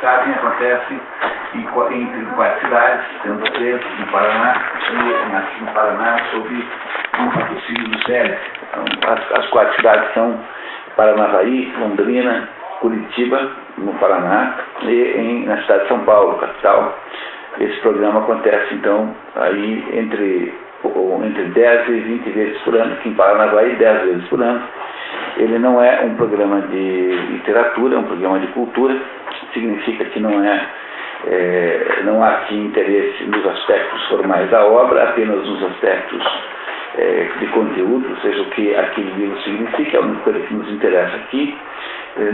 sabem, acontece entre 4 cidades, sendo 3 no Paraná, e aqui no Paraná, sob um patrocínio do SELES. Então, as 4 cidades são Paranavaí, Londrina, Curitiba, no Paraná, e na cidade de São Paulo, capital. Esse programa acontece, então, aí entre 10 e 20 vezes por ano, aqui em Paranavaí, 10 vezes por ano. Ele não é um programa de literatura, é um programa de cultura. Significa que não há aqui interesse nos aspectos formais da obra, apenas nos aspectos de conteúdo, ou seja, o que aquele livro significa, é a única coisa que nos interessa aqui.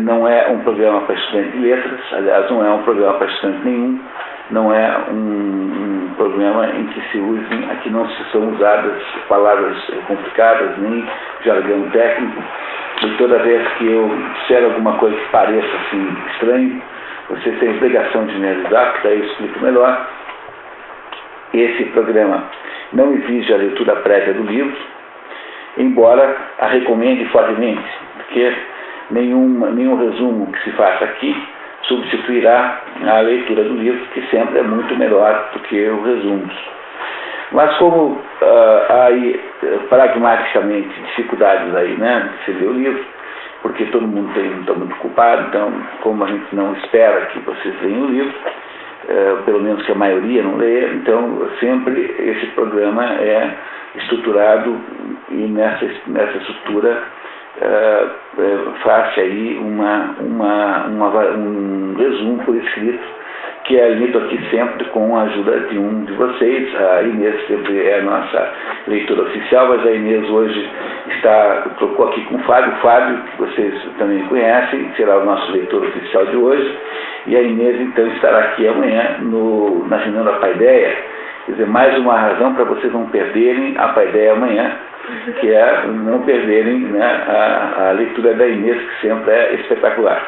Não é um programa para estudante de letras, aliás, não é um programa para estudante nenhum, não é um programa em que se usem, aqui não se são usadas palavras complicadas, nem jargão técnico, e toda vez que eu disser alguma coisa que pareça assim estranho, vocês têm obrigação de me avisar, que daí eu explico melhor. Esse programa não exige a leitura prévia do livro, embora a recomende fortemente, porque nenhum resumo que se faça aqui substituirá a leitura do livro, que sempre é muito melhor do que os resumos. Mas como há aí, pragmaticamente, dificuldades aí, né, de se ler o livro, porque todo mundo está muito ocupado, então, como a gente não espera que vocês leiam o livro, pelo menos que a maioria não leia, então sempre esse programa é estruturado e nessa estrutura faz aí um resumo por escrito, que é lido aqui sempre com a ajuda de um de vocês. A Inês sempre é a nossa leitora oficial, mas a Inês hoje trocou aqui com o Fábio, que vocês também conhecem, será o nosso leitor oficial de hoje, e a Inês então estará aqui amanhã na reunião da Paideia. Quer dizer, mais uma razão para vocês não perderem a Paideia amanhã, que é não perderem, né, a leitura da Inês, que sempre é espetacular.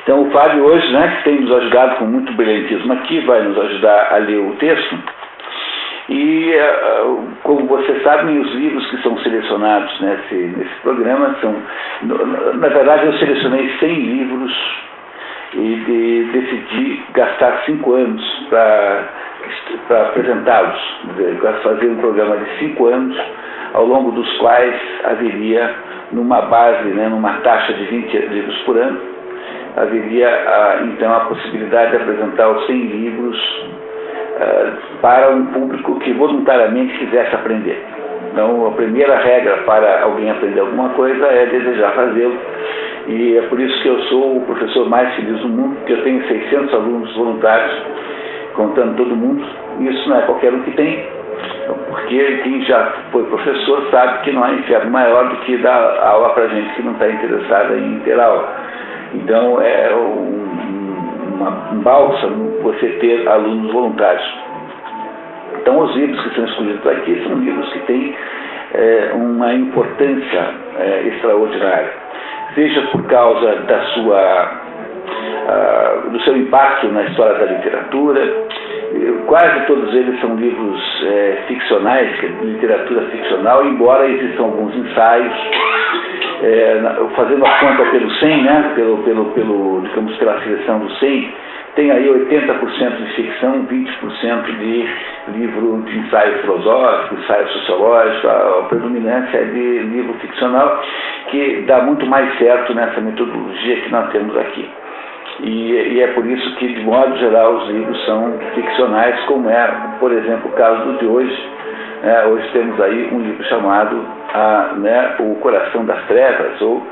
Então o Fábio hoje, né, que tem nos ajudado com muito brilhantismo aqui, vai nos ajudar a ler o texto. E como vocês sabem, os livros que são selecionados nesse programa são, na verdade eu selecionei 100 livros e decidi gastar 5 anos para apresentá-los, fazer um programa de 5 anos, ao longo dos quais haveria, numa base, né, numa taxa de 20 livros por ano, haveria então a possibilidade de apresentar os 100 livros para um público que voluntariamente quisesse aprender. Então a primeira regra para alguém aprender alguma coisa é desejar fazê-lo, e é por isso que eu sou o professor mais feliz do mundo, porque eu tenho 600 alunos voluntários, contando todo mundo. Isso não é qualquer um que tem, porque quem já foi professor sabe que não há inferno maior do que dar aula para gente que não está interessada em ter aula. Então é um bálsamo você ter alunos voluntários. Então os livros que são escolhidos aqui são livros que têm uma importância extraordinária, seja por causa do seu impacto na história da literatura. Quase todos eles são livros ficcionais, de literatura ficcional, embora existam alguns ensaios, fazendo a conta pelo 100, né, digamos, pela seleção do 100, tem aí 80% de ficção, 20% de livro de ensaio filosófico, ensaio sociológico. A predominância é de livro ficcional, que dá muito mais certo nessa metodologia que nós temos aqui. E é por isso que, de modo geral, os livros são ficcionais, como é, por exemplo, o caso de hoje. Hoje temos aí um livro chamado O Coração das Trevas, ou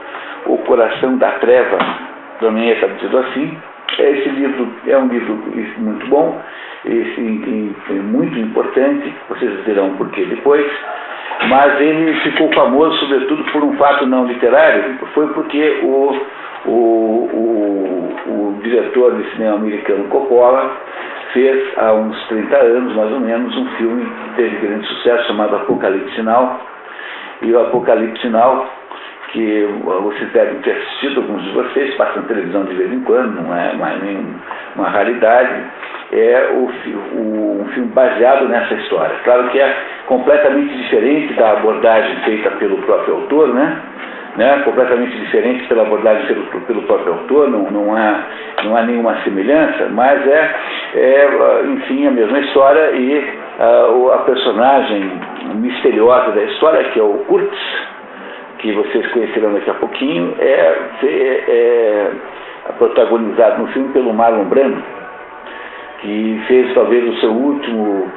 O Coração da Treva, também é traduzido assim. Esse livro é um livro muito bom, muito importante, vocês verão por que depois, mas ele ficou famoso sobretudo por um fato não literário. Foi porque o diretor de cinema americano Coppola fez há uns 30 anos, mais ou menos, um filme que teve grande sucesso chamado Apocalipse Now. E o Apocalipse Now, que vocês devem ter assistido, alguns de vocês, passam na televisão de vez em quando, não é mais nenhuma raridade, é um filme baseado nessa história. Claro que é completamente diferente da abordagem feita pelo próprio autor, né? Completamente diferente pela abordagem pelo próprio autor, não não há nenhuma semelhança, mas enfim, a mesma história e a personagem misteriosa da história, que é o Kurtz, que vocês conhecerão daqui a pouquinho, é protagonizado no filme pelo Marlon Brando, que fez talvez o seu último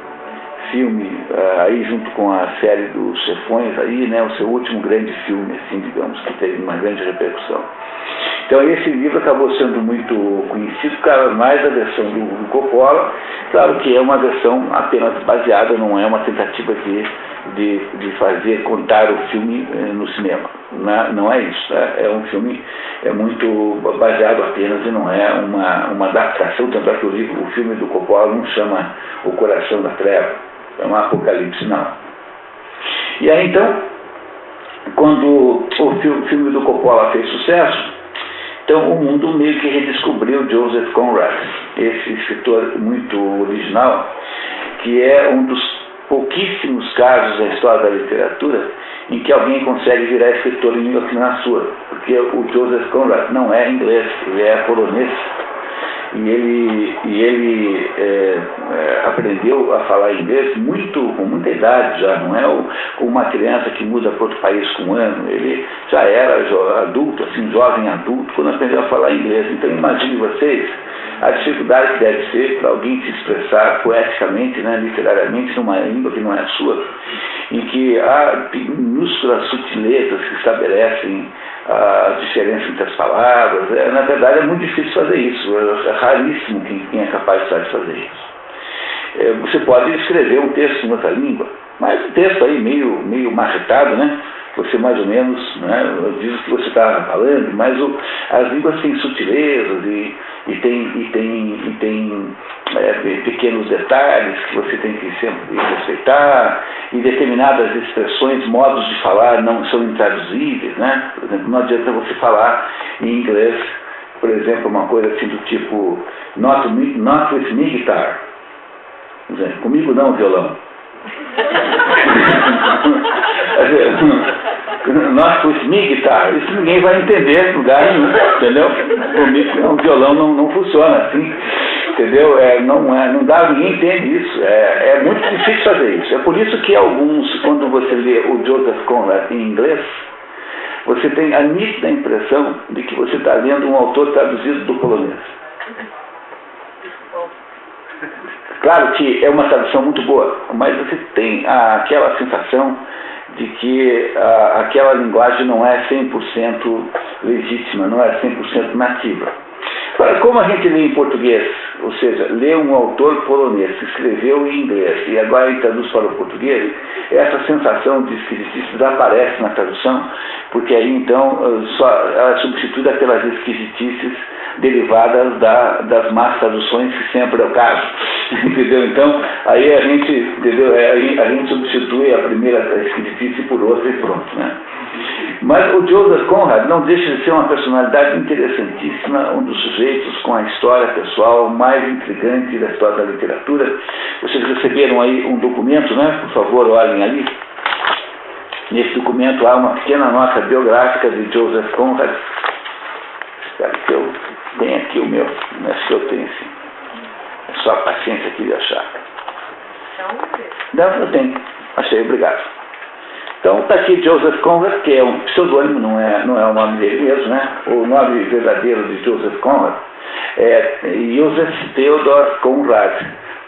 filme, aí junto com a série dos Chefões, aí, né, o seu último grande filme, assim, digamos, que teve uma grande repercussão. Então esse livro acabou sendo muito conhecido, claro, mais a versão do Coppola, claro que é uma versão apenas baseada, não é uma tentativa de contar o filme no cinema. Não é isso, tá? É um filme muito baseado apenas e não é uma adaptação, tanto é que o filme do Coppola não chama O Coração da Treva, é um Apocalipse, não. E aí então, quando o filme do Coppola fez sucesso, então o mundo meio que redescobriu Joseph Conrad, esse escritor muito original, que é um dos pouquíssimos casos da história da literatura em que alguém consegue virar escritor em língua que não é a sua, porque o Joseph Conrad não é inglês, ele é polonês, e ele aprendeu a falar inglês com muita idade já, não é como uma criança que muda para outro país com um ano, ele já era adulto, assim, jovem adulto, quando aprendeu a falar inglês. Então imagine vocês a dificuldade que deve ser para alguém se expressar poeticamente, né, literariamente, numa língua que não é a sua, em que há minúsculas sutilezas que estabelecem a diferença entre as palavras. Na verdade é muito difícil fazer isso, é raríssimo quem é capaz de fazer isso. Você pode escrever um texto em outra língua, mas um texto aí meio marretado, né? Você mais ou menos, né, diz o que você está falando, mas as línguas têm sutilezas e tem pequenos detalhes que você tem que sempre respeitar, e determinadas expressões, modos de falar não são intraduzíveis, né? Por exemplo, não adianta você falar em inglês, por exemplo, uma coisa assim do tipo not with me guitar, comigo não violão. Not with me guitar, isso ninguém vai entender em lugar nenhum, entendeu? Comigo um violão não funciona assim, entendeu? Não dá, ninguém entende isso, é muito difícil fazer isso. É por isso que alguns, quando você lê o Joseph Conrad em inglês, você tem a nítida impressão de que você está lendo um autor traduzido do polonês. Claro que é uma tradução muito boa, mas você tem aquela sensação de que aquela linguagem não é 100% legítima, não é 100% nativa. Agora, como a gente lê em português, ou seja, lê um autor polonês que escreveu em inglês e agora ele traduz para o português, essa sensação de esquisitice desaparece na tradução, porque aí então ela é substituída pelas esquisitices derivadas das más traduções, que sempre é o caso, entendeu? Então, aí a gente substitui a primeira esquisitice por outra e pronto, né? Mas o Joseph Conrad não deixa de ser uma personalidade interessantíssima, um dos sujeitos com a história pessoal mais intrigante da história da literatura. Vocês receberam aí um documento, né? Por favor, olhem ali. Nesse documento há uma pequena nota biográfica de Joseph Conrad. Espero que eu tenha aqui o meu, mas que eu tenho sim. É só a paciência aqui de achar. Não, eu tenho. Achei, obrigado. Então está aqui Joseph Conrad, que é um pseudônimo, não é o nome dele mesmo, né? O nome verdadeiro de Joseph Conrad é Józef Theodor Conrad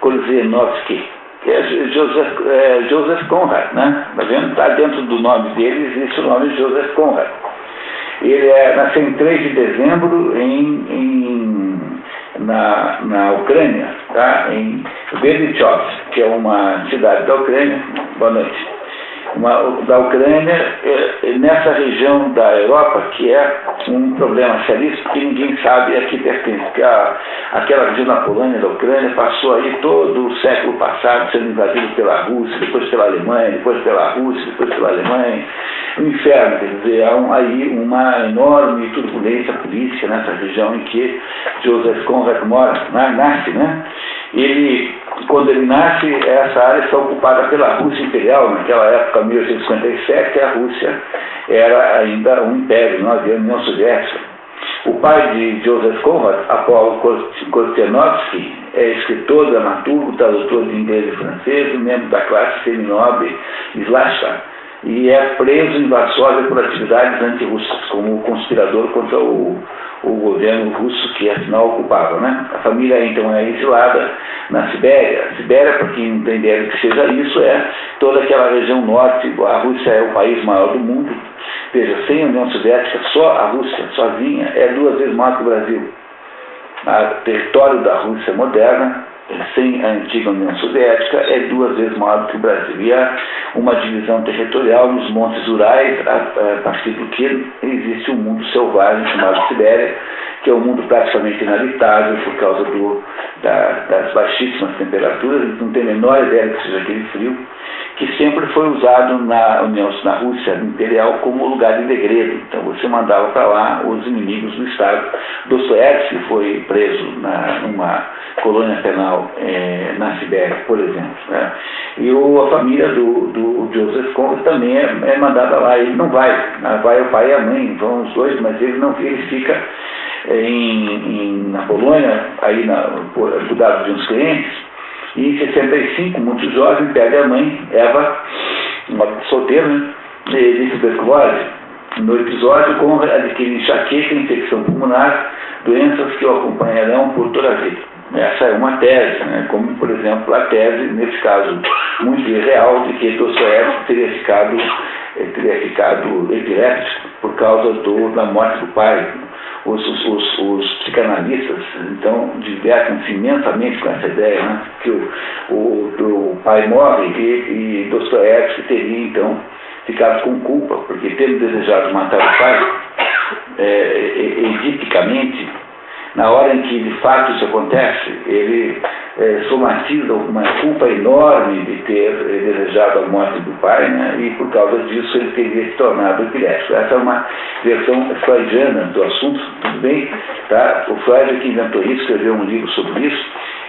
Korzeniowski, que é Joseph Conrad, né? Está vendo? Está dentro do nome dele, existe o nome de Joseph Conrad. Ele nasceu em 3 de dezembro na Ucrânia, tá? Em Berdychov, que é uma cidade da Ucrânia. Boa noite. Da Ucrânia, nessa região da Europa, que é um problema seríssimo, porque ninguém sabe a que pertence, porque aquela região da Polônia, da Ucrânia, passou aí todo o século passado sendo invadido pela Rússia, depois pela Alemanha, depois pela Rússia, depois pela Alemanha, um inferno, quer dizer, há aí uma enorme turbulência política nessa região em que Joseph Conrad nasce, né? Quando ele nasce, essa área está ocupada pela Rússia Imperial. Naquela época, 1857, a Rússia era ainda um império, não havia União Soviética. O pai de Joseph Conrad, Apolo Kostianowski, é escritor, dramaturgo, tradutor de inglês e francês, membro da classe seminobre Slasha, e é preso em Varsóvia por atividades antirrussas, como conspirador contra o governo russo que afinal ocupava, né? A família então é exilada na Sibéria. A Sibéria, para quem não entender o que seja isso, é toda aquela região norte. A Rússia é o país maior do mundo. Veja, sem a União Soviética, só a Rússia, sozinha, é 2 vezes maior que o Brasil. O território da Rússia moderna, sem a antiga União Soviética, é 2 vezes maior do que o Brasil. E há uma divisão territorial nos montes Urais, a partir do que existe um mundo selvagem chamado Sibéria, que é um mundo praticamente inabitável por causa das baixíssimas temperaturas. A gente não tem a menor ideia do que seja aquele frio, que sempre foi usado na Rússia imperial como lugar de degredo. Então você mandava para lá os inimigos do Estado. Dostoiévski foi preso numa colônia penal na Sibéria, por exemplo, né? E a família do Joseph Conrad também é mandada lá. Ele não vai, vai o pai e a mãe, vão os dois, mas ele fica na Polônia, aí cuidado de uns clientes. E em 65, muito jovem, perde a mãe, Eva, uma solteira, né, de tuberculose. No episódio, Conrad adquire enxaqueca, infecção pulmonar, doenças que o acompanharão por toda a vida. Essa é uma tese, né, como, por exemplo, a tese, nesse caso muito irreal, de que Dostoiévski teria ficado epiléptico por causa da morte do pai. Os psicanalistas, então, divertem-se imensamente com essa ideia, né, que o pai morre e Dostoiévski teria, então, ficado com culpa, porque tendo desejado matar o pai, edipicamente, na hora em que de fato isso acontece, ele somatiza uma culpa enorme de ter desejado a morte do pai, né? E por causa disso ele teria se tornado epilético. Essa é uma versão freudiana do assunto, tudo bem? Tá? O Freud é que inventou isso, escreveu um livro sobre isso,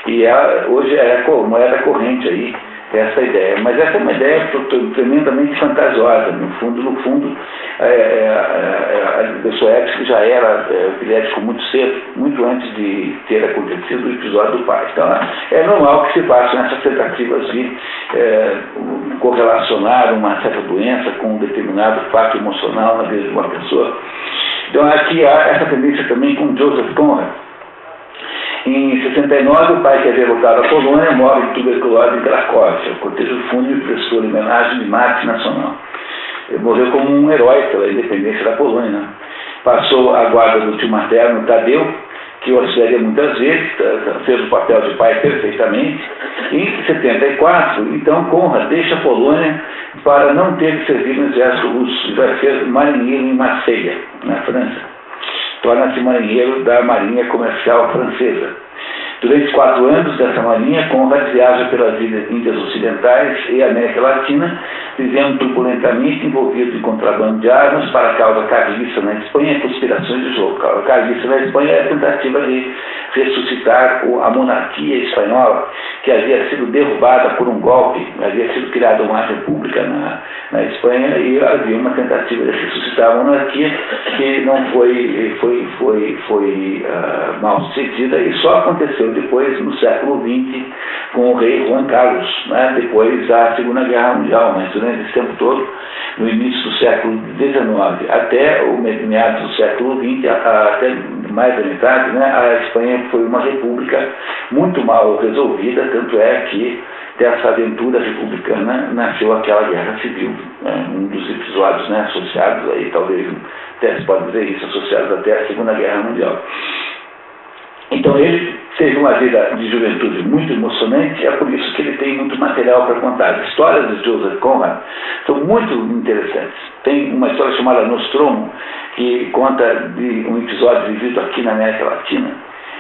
e hoje é moeda corrente aí essa ideia. Mas essa é uma ideia tremendamente fantasiosa. No fundo, Dostoiévski já era epilético muito cedo, muito antes de ter acontecido o episódio do pai. Então, é normal que se façam essas tentativas de correlacionar uma certa doença com um determinado fato emocional na vida de uma pessoa. Então, aqui há essa tendência também com Joseph Conrad. Em 69, o pai que havia voltado à Polônia morre de tuberculose em Cracóvia. O cortejo fúnebre prestou homenagem de Marte Nacional. Ele morreu como um herói pela independência da Polônia, né? Passou a guarda do tio materno, Tadeu, que o auxiliaria muitas vezes, fez o papel de pai perfeitamente. Em 74, então, Conrad deixa a Polônia para não ter que servir no exército russo e vai ser marinheiro em Marselha, na França. Torna-se marinheiro da Marinha Comercial Francesa. Durante 4 anos dessa marinha, Conrad viaja pelas Índias Ocidentais e América Latina, vivendo turbulentamente envolvido em contrabando de armas para a causa carlista na Espanha e conspirações de jogo. A carlista na Espanha é a tentativa de ressuscitar a monarquia espanhola, que havia sido derrubada por um golpe, havia sido criada uma república na Espanha e havia uma tentativa de ressuscitar a monarquia que não foi mal sucedida e só aconteceu depois, no século XX, com o rei Juan Carlos, né, depois da Segunda Guerra Mundial, mas durante esse tempo todo, no início do século XIX até o meados do século XX, até mais da metade, né, a Espanha foi uma república muito mal resolvida, tanto é que dessa aventura republicana nasceu aquela guerra civil, né, um dos episódios, né, associados aí, talvez até se pode dizer isso, associados até à Segunda Guerra Mundial. Então ele teve uma vida de juventude muito emocionante, é por isso que ele tem muito material para contar. As histórias de Joseph Conrad são muito interessantes. Tem uma história chamada Nostromo, que conta de um episódio vivido aqui na América Latina,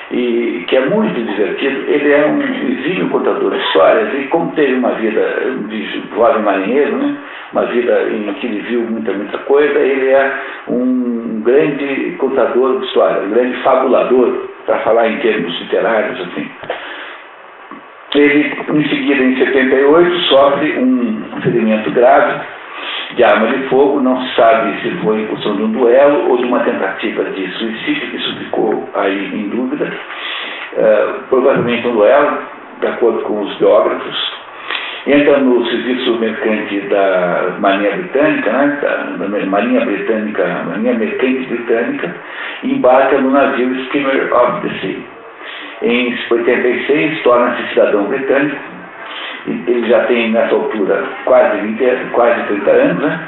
e que é muito divertido. Ele é um exímio contador de histórias, e como teve uma vida de jovem marinheiro, né, uma vida em que ele viu muita coisa, ele é um grande contador de histórias, um grande fabulador, para falar em termos literários, assim. Ele, em seguida, em 78, sofre um ferimento grave de arma de fogo. Não se sabe se foi em função de um duelo ou de uma tentativa de suicídio, que isso ficou aí em dúvida. Provavelmente um duelo, de acordo com os biógrafos. Entra no serviço mercante da Marinha Britânica, né, da Marinha Mercante Britânica, e embarca no navio Skimmer of the Sea. Em 86, torna-se cidadão britânico. Ele já tem, nessa altura, quase 30 anos, né?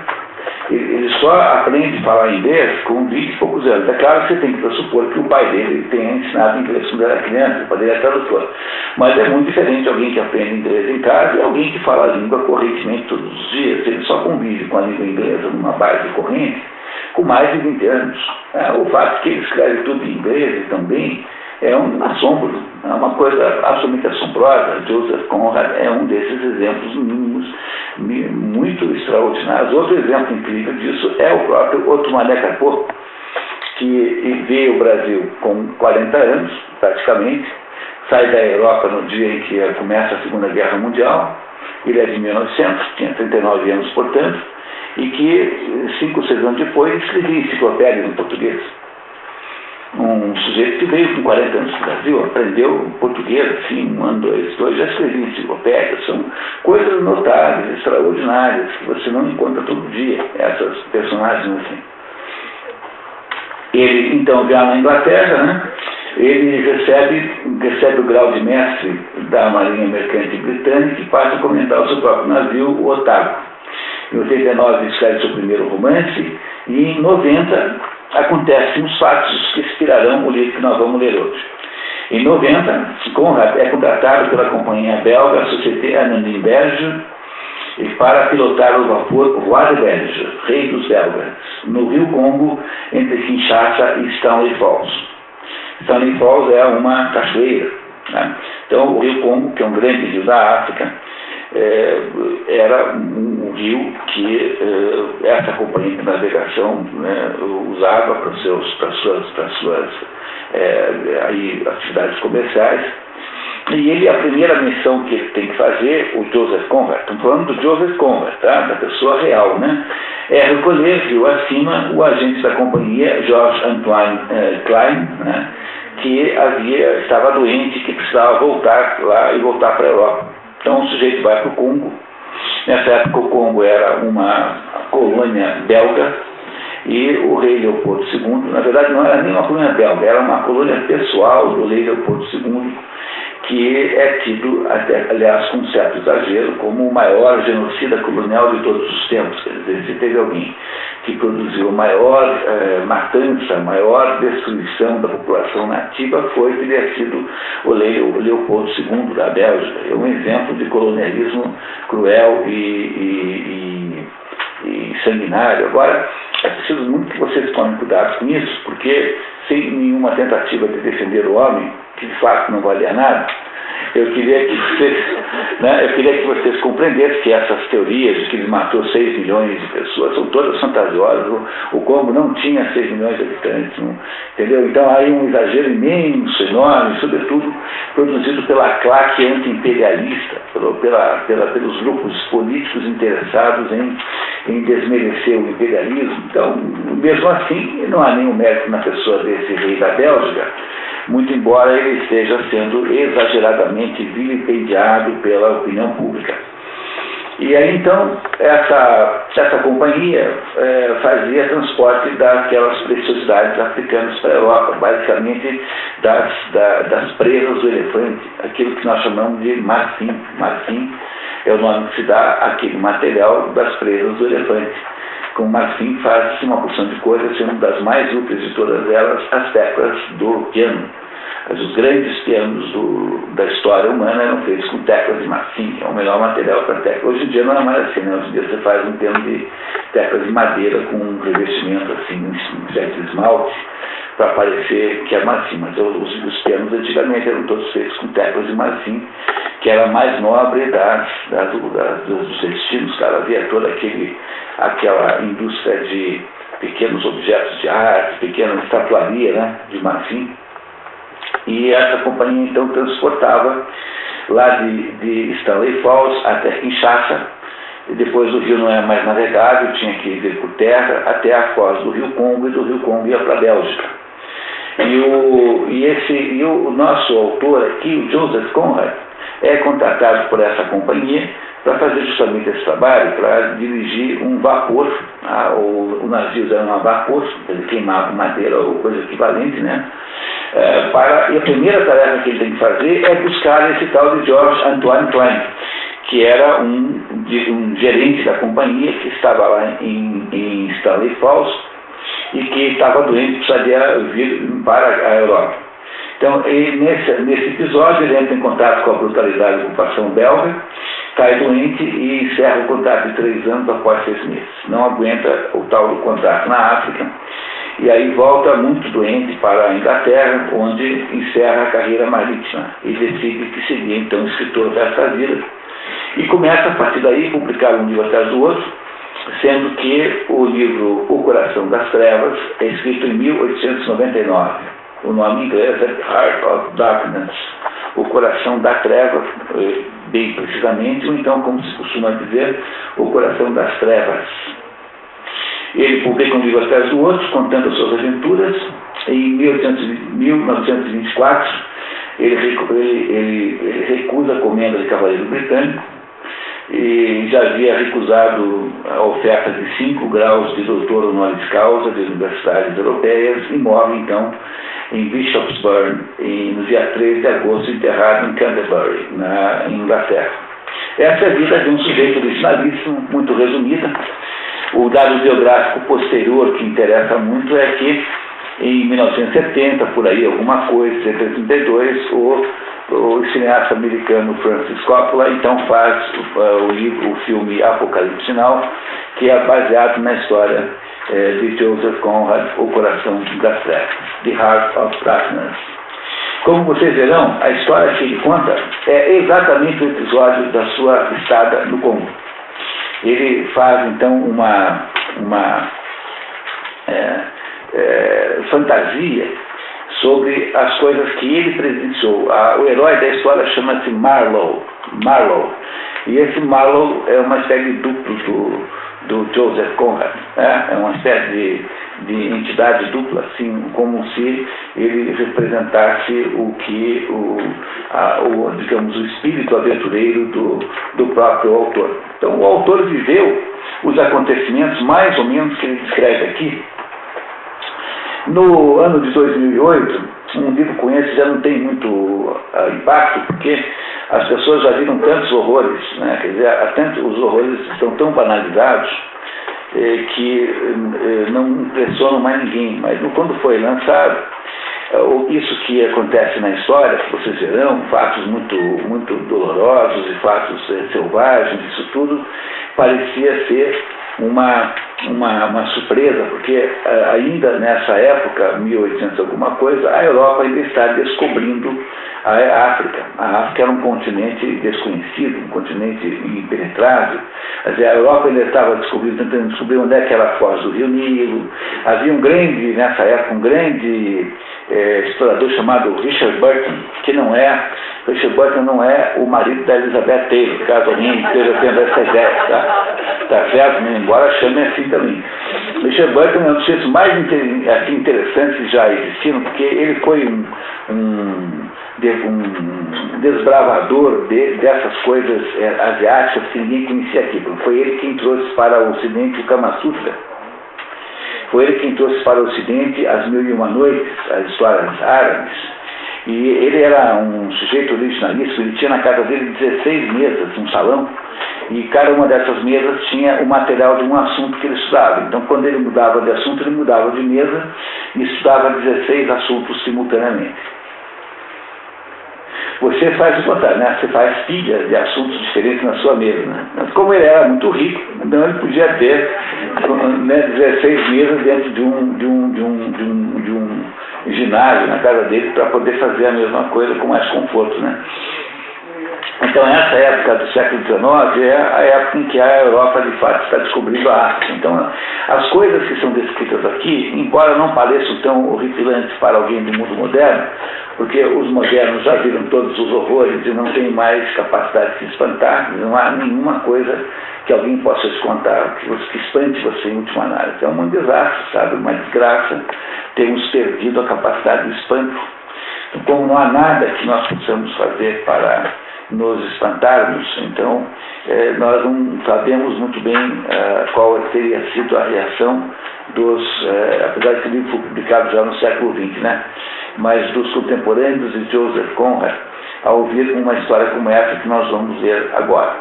Ele só aprende a falar inglês com 20 e poucos anos. É claro que você tem que pressupor que o pai dele tenha ensinado inglês quando era criança, o pai dele é tradutor. Mas é muito diferente de alguém que aprende inglês em casa e alguém que fala a língua correntemente todos os dias. Ele só convive com a língua inglesa numa base corrente com mais de 20 anos. O fato de que ele escreve tudo em inglês e também é um assombro, é uma coisa absolutamente assombrosa. Joseph Conrad é um desses exemplos mínimos, muito extraordinários. Outro exemplo incrível disso é o próprio Othmane Carpo, que veio ao Brasil com 40 anos, praticamente, sai da Europa no dia em que começa a Segunda Guerra Mundial. Ele é de 1900, tinha 39 anos, portanto, e que 5 ou 6 anos depois escrevia enciclopédias em português. Um sujeito que veio com 40 anos do Brasil, aprendeu português, assim, 1 ano, 2, já escrevia enciclopédias. São coisas notáveis, extraordinárias, que você não encontra todo dia, essas personagens assim. Ele, então, já na Inglaterra, né, ele recebe o grau de mestre da Marinha Mercante Britânica e passa a comentar o seu próprio navio, o Otago. Em 89 escreve seu primeiro romance e em 90 acontecem os fatos que inspirarão o livro que nós vamos ler hoje. Em 90, Conrad é contratado pela companhia belga Société Anonyme Belge para pilotar o vapor Roi de Belge, Rei dos Belgas, no Rio Congo, entre Kinshasa e Stanley Falls. Stanley Falls é uma cachoeira, né? Então, o Rio Congo, que é um grande rio da África, era um rio que essa companhia de navegação, né, usava para suas atividades comerciais. E a primeira missão que ele tem que fazer, o Joseph Conrad, estamos falando do Joseph Conrad, tá? Da pessoa real, né? É recolher rio acima o agente da companhia, George Antoine Klein, né? Que estava doente, que precisava voltar lá e voltar para a Europa. Então o sujeito vai para o Congo. Nessa época o Congo era uma colônia belga e o rei Leopoldo II, na verdade não era nem uma colônia belga, era uma colônia pessoal do rei Leopoldo II, que é tido, até, aliás, com certo exagero, como o maior genocida colonial de todos os tempos. Quer dizer, se teve alguém que produziu maior matança, maior destruição da população nativa, teria sido o Leopoldo II da Bélgica. É um exemplo de colonialismo cruel e sanguinário. Agora, é preciso muito que vocês tomem cuidado com isso, porque sem nenhuma tentativa de defender o homem, que de fato não valia nada, eu queria que vocês compreendessem que essas teorias de que ele matou 6 milhões de pessoas são todas fantasiosas. O Congo não tinha 6 milhões de habitantes, não, entendeu? Então há um exagero imenso, enorme, sobretudo produzido pela claque anti-imperialista, pelos grupos políticos interessados em desmerecer o imperialismo. Então, mesmo assim, não há nenhum mérito na pessoa desse rei da Bélgica, muito embora ele esteja sendo exageradamente vilipendiado pela opinião pública. E aí então essa companhia fazia transporte daquelas preciosidades africanas para a Europa, basicamente das presas do elefante, aquilo que nós chamamos de marfim. Marfim é o nome que se dá àquele material das presas do elefante. Com marfim faz-se uma porção de coisas, sendo das mais úteis de todas elas as teclas do piano. Os grandes pianos da história humana eram feitos com teclas de marfim, é o melhor material para tecla. Hoje em dia não é mais assim, né? Hoje em dia você faz um piano de teclas de madeira com um revestimento assim, um certo esmalte, para parecer que é marfim. Mas os pianos antigamente eram todos feitos com teclas de marfim, que era a mais nobre dos destinos. Cara, havia toda aquela indústria de pequenos objetos de arte, pequena estatuaria, né, de marfim. E essa companhia então transportava lá de Stanley Falls até Kinshasa e depois o rio não era mais navegável, tinha que vir por terra até a foz do Rio Congo, e do Rio Congo ia para a Bélgica. E o nosso autor aqui, o Joseph Conrad, é contratado por essa companhia para fazer justamente esse trabalho, para dirigir um vapor. O navio era um vapor, ele queimava madeira ou coisa equivalente, né? E a primeira tarefa que ele tem que fazer é buscar esse tal de George Antoine Klein, que era um gerente da companhia que estava lá em Stanley Falls e que estava doente, precisaria vir para a Europa. Então, nesse episódio, ele entra em contato com a brutalidade da ocupação belga, cai doente e encerra o contrato de 3 anos após 6 meses. Não aguenta o tal do contrato na África, e aí volta muito doente para a Inglaterra, onde encerra a carreira marítima e decide que seria então escritor dessa vida. E começa a partir daí a publicar um livro atrás do outro, sendo que o livro O Coração das Trevas é escrito em 1899. O nome em inglês é Heart of Darkness, O Coração da Treva, bem precisamente, ou então, como se costuma dizer, O Coração das Trevas. Ele publica um livro atrás do outro, contando as suas aventuras. Em 1924, ele recusa a comenda de cavaleiro britânico e já havia recusado a oferta de 5 graus de doutor honoris causa de universidades europeias e morre, então, em Bishopsburn, no dia 3 de agosto, enterrado em Canterbury, na Inglaterra. Essa é a vida de um sujeito originalíssimo, muito resumida. O dado biográfico posterior que interessa muito é que, em 1970, por aí, alguma coisa, 1932, o cineasta americano Francis Coppola então faz o filme Apocalipse Now, que é baseado na história de Joseph Conrad, O Coração das Trevas, The Heart of Darkness. Como vocês verão, a história que ele conta é exatamente o episódio da sua estada no Congo. Ele faz então uma fantasia sobre as coisas que ele presenciou. O herói da história chama-se Marlowe. E esse Marlowe é uma espécie de duplo do Joseph Conrad. É uma espécie de entidade dupla, assim, como se ele representasse digamos, o espírito aventureiro do próprio autor. Então, o autor viveu os acontecimentos mais ou menos que ele descreve aqui. No ano de 2008, um livro com esse já não tem muito impacto, porque as pessoas já viram tantos horrores, né? Quer dizer, os horrores estão tão banalizados que não impressionam mais ninguém. Mas quando foi lançado, isso que acontece na história, que vocês verão, fatos muito, muito dolorosos e fatos selvagens, isso tudo parecia ser uma surpresa, porque ainda nessa época, 1800 alguma coisa, a Europa ainda está descobrindo a África. A África era um continente desconhecido, um continente impenetrável. Quer dizer, a Europa ainda estava tentando descobrir onde é que era a foz do Rio Nilo. Havia nessa época, um grande explorador chamado Richard Burton, Richard Burton não é o marido da Elizabeth Taylor, caso alguém esteja tendo essa ideia, tá certo? Embora chame assim também. Richard Burton é um dos textos mais interessantes que já existiram, porque ele foi um desbravador dessas coisas asiáticas que ninguém conhecia aqui. Foi ele quem trouxe para o Ocidente o Kama Sutra. Foi ele quem trouxe para o Ocidente as 1001 Noites, as histórias árabes. E ele era um sujeito originalista, ele tinha na casa dele 16 mesas, um salão, e cada uma dessas mesas tinha o material de um assunto que ele estudava. Então, quando ele mudava de assunto, ele mudava de mesa e estudava 16 assuntos simultaneamente. Você faz o contrário, né? Você faz pilhas de assuntos diferentes na sua mesa, né? Mas como ele era muito rico, então ele podia ter 16 mesas dentro de um ginásio na casa dele para poder fazer a mesma coisa com mais conforto, né? Então, essa época do século XIX é a época em que a Europa, de fato, está descobrindo a África. Então, as coisas que são descritas aqui, embora não pareçam tão horripilantes para alguém do mundo moderno, porque os modernos já viram todos os horrores e não têm mais capacidade de se espantar, não há nenhuma coisa que alguém possa te contar que espante você em última análise. É um desastre, sabe? Uma desgraça. Temos perdido a capacidade de espanto. Então, como não há nada que nós possamos fazer para nos espantarmos, então nós não sabemos muito bem qual teria sido a reação dos, apesar de que o livro foi publicado já no século XX, né? Mas dos contemporâneos de Joseph Conrad, ao ouvir uma história como essa que nós vamos ver agora.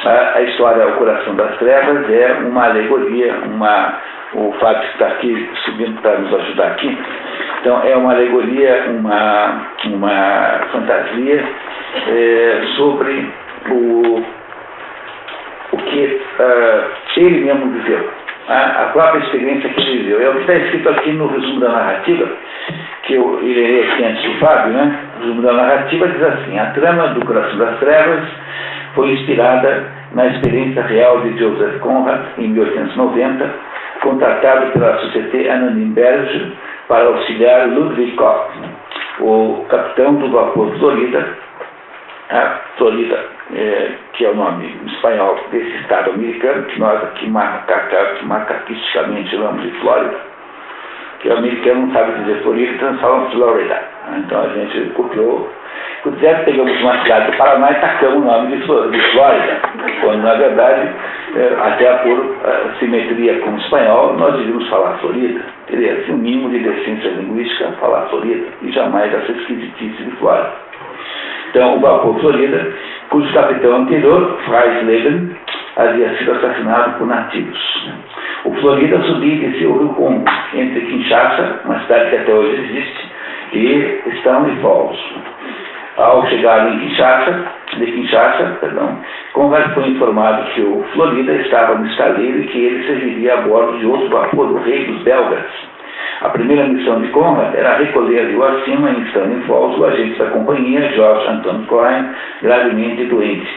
A história O Coração das Trevas é uma alegoria, o Fábio está aqui subindo para nos ajudar aqui, então é uma alegoria, uma fantasia sobre o que ele mesmo viveu, a própria experiência que ele viveu. É o que está escrito aqui no resumo da narrativa, que eu irei aqui antes do Fábio, né? O resumo da narrativa diz assim: a trama do Coração das Trevas foi inspirada na experiência real de Joseph Conrad, em 1890, contratado pela Société Anonyme Belge para auxiliar Ludwig Koch, o capitão do vapor Florida, a Florida, que é o nome espanhol desse estado americano, que nós aqui macaquisticamente chamamos de Flórida, que o americano não sabe dizer Florida, então eles falam Florida. Então a gente copiou. Quando pegamos uma cidade do Paraná e tacamos o nome de Flórida, quando na verdade, até por simetria com o espanhol, nós devíamos falar Florida. Teria assim um mínimo de decência linguística falar Florida, e jamais essa esquisitice de Flórida. Então, o vapor Florida, cujo capitão anterior, Franz Leben, havia sido assassinado por nativos. O Florida subia e descia o rio Congo, entre Kinshasa, uma cidade que até hoje existe, e Stanley Falls. Ao chegar em Kinshasa, Conrad foi informado que o Florida estava no estaleiro e que ele serviria a bordo de outro vapor, o Rei dos Belgas. A primeira missão de Conrad era recolher rio acima em Stanley Falls o agente da companhia, George Anton Klein, gravemente doente.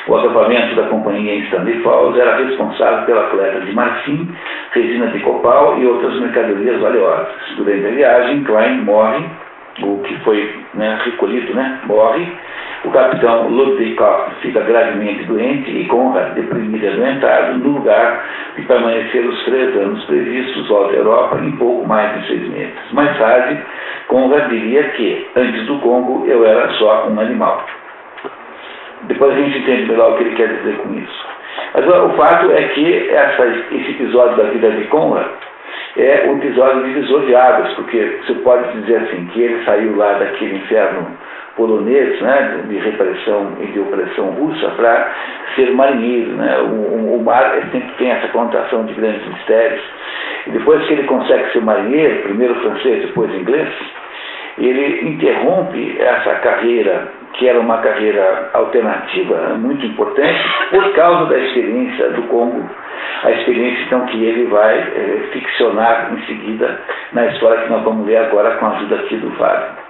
O acampamento da companhia em Stanley Falls era responsável pela coleta de marfim, resina de copal e outras mercadorias valiosas. Durante a viagem, Klein morre, o que foi recolhido, morre. O capitão Ludwig Koch fica gravemente doente e Conrad, deprimido e adoentado, no lugar de permanecer os 3 anos previstos, volta à Europa em pouco mais de 6 meses. Mais tarde, Conrad diria que, antes do Congo, eu era só um animal. Depois a gente entende melhor o que ele quer dizer com isso. Mas o fato é que esse episódio da vida de Conrad é um episódio divisor de águas, porque você pode dizer assim, que ele saiu lá daquele inferno polonês, de repressão e de opressão russa, para ser marinheiro. O mar sempre tem essa conotação de grandes mistérios. E depois que ele consegue ser marinheiro, primeiro francês, depois inglês, ele interrompe essa carreira, que era uma carreira alternativa, muito importante, por causa da experiência do Congo, a experiência então que ele vai ficcionar em seguida na história que nós vamos ver agora com a ajuda aqui do Fábio.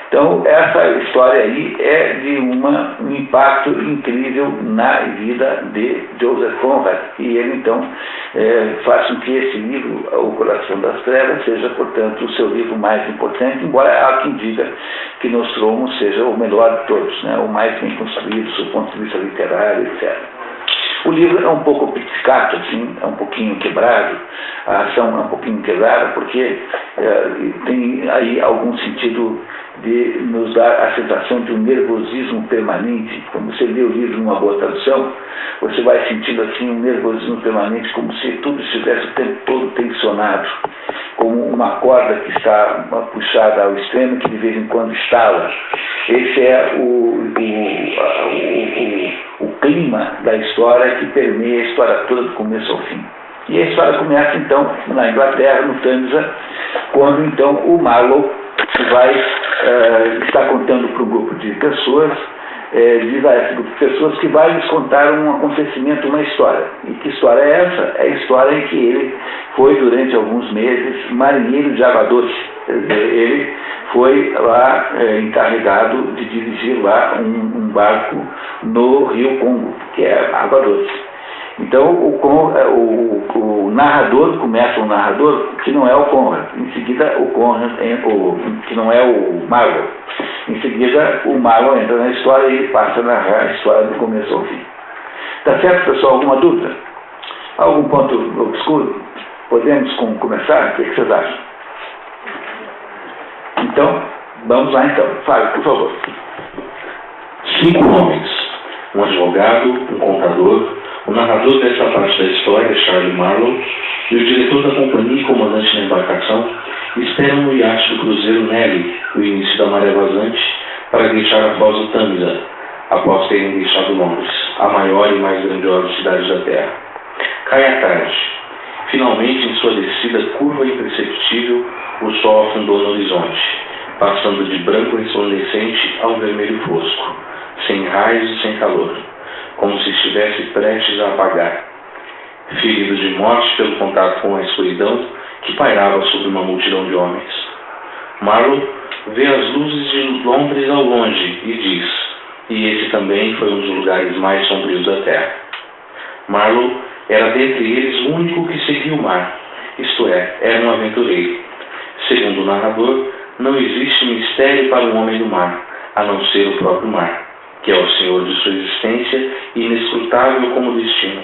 Então, essa história aí é de um impacto incrível na vida de Joseph Conrad. E ele, então, faz com que esse livro, O Coração das Trevas, seja, portanto, o seu livro mais importante, embora há quem diga que Nostromo seja o melhor de todos, o mais bem construído, do ponto de vista literário, etc. O livro é um pouco pizzicato, assim, é um pouquinho quebrado, a ação é um pouquinho quebrada, porque tem aí algum sentido de nos dar a sensação de um nervosismo permanente. Quando você lê o livro numa boa tradução, você vai sentindo assim um nervosismo permanente, como se tudo estivesse o tempo todo tensionado, como uma corda que está puxada ao extremo, que de vez em quando estala. Esse é o clima da história que permeia a história toda do começo ao fim. E a história começa então na Inglaterra, no Tamisa, quando então o Marlowe está contando para um grupo de pessoas, diz a esse grupo de pessoas que vai lhes contar um acontecimento, uma história. E que história é essa? É a história em que ele foi durante alguns meses marinheiro de água doce. Quer dizer, ele foi lá encarregado de dirigir lá um barco no Rio Congo, que é água doce. Então o narrador começa um narrador que não é o Conrad, em seguida o Conrad, que não é o Marlowe. Em seguida o Marlowe entra na história e ele passa a narrar a história do começo ao fim. Tá certo, pessoal? Alguma dúvida? Algum ponto obscuro? Podemos começar? O que vocês acham? Então, vamos lá então. Fale, por favor. 5 homens. Um advogado, um contador, o narrador dessa parte da história, Charlie Marlowe, e o diretor da companhia e comandante da embarcação esperam no iate do cruzeiro Nelly, o início da maré vazante, para deixar a foz do Tâmisa, após terem deixado Londres, a maior e mais grandiosa cidade da Terra. Cai a tarde. Finalmente, em sua descida curva e imperceptível, o sol afundou no horizonte, passando de branco resplandecente ao vermelho fosco, sem raios e sem calor, como se estivesse prestes a apagar. Ferido de morte pelo contato com a escuridão que pairava sobre uma multidão de homens. Marlowe vê as luzes de Londres ao longe e diz, e esse também foi um dos lugares mais sombrios da Terra. Marlowe era dentre eles o único que seguia o mar, isto é, era um aventureiro. Segundo o narrador, não existe mistério para um homem do mar, a não ser o próprio mar, que é o senhor de sua existência e inescrutável como o destino.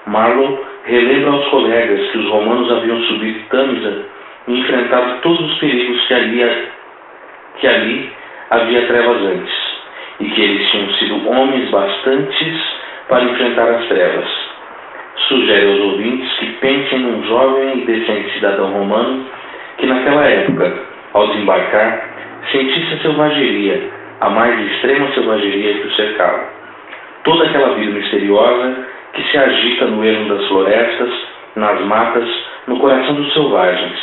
Marlowe relembra aos colegas que os romanos haviam subido Tâmisa e enfrentado todos os perigos que ali havia trevas antes, e que eles tinham sido homens bastantes para enfrentar as trevas. Sugere aos ouvintes que pensem num jovem e decente cidadão romano que naquela época, ao desembarcar, sentisse a selvageria, a mais extrema selvageria que o cercava. Toda aquela vida misteriosa que se agita no ermo das florestas, nas matas, no coração dos selvagens.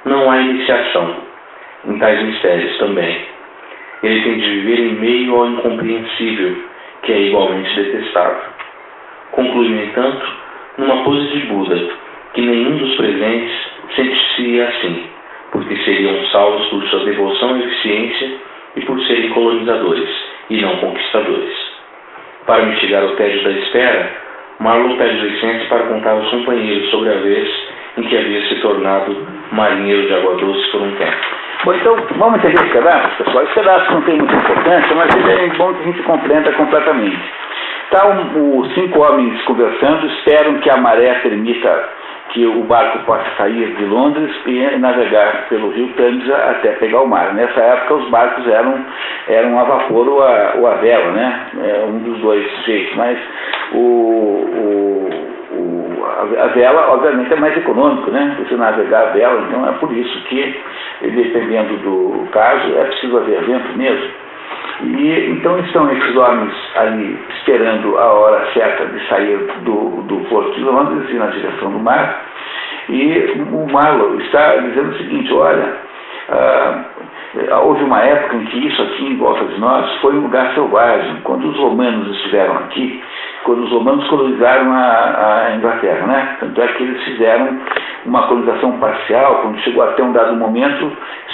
Não há iniciação em tais mistérios também. Ele tem de viver em meio ao incompreensível, que é igualmente detestável. Conclui, no entanto, numa pose de Buda, que nenhum dos presentes sente-se assim, porque seriam salvos por sua devoção e eficiência e por serem colonizadores, e não conquistadores. Para mitigar o tédio da espera, Marlowe pede licença para contar aos companheiros sobre a vez em que havia se tornado marinheiro de água doce por um tempo. Bom, então vamos entender esse pedaço, pessoal. Esse pedaço não tem muita importância, mas ele é bom que a gente compreenda completamente. Os 5 homens conversando, esperam que a maré permita que o barco possa sair de Londres e navegar pelo rio Tâmisa até pegar o mar. Nessa época os barcos eram a vapor ou a vela, né? Um dos dois jeitos, mas a vela obviamente é mais econômico, né? Você navegar a vela, então é por isso que, dependendo do caso, é preciso haver vento mesmo. E então estão esses homens ali esperando a hora certa de sair do porto de Londres e na direção do mar. E o Marlowe está dizendo o seguinte: olha, houve uma época em que isso aqui em volta de nós foi um lugar selvagem. Quando os romanos estiveram aqui, quando os romanos colonizaram a Inglaterra, né? Tanto é que eles fizeram uma colonização parcial. Quando chegou até um dado momento,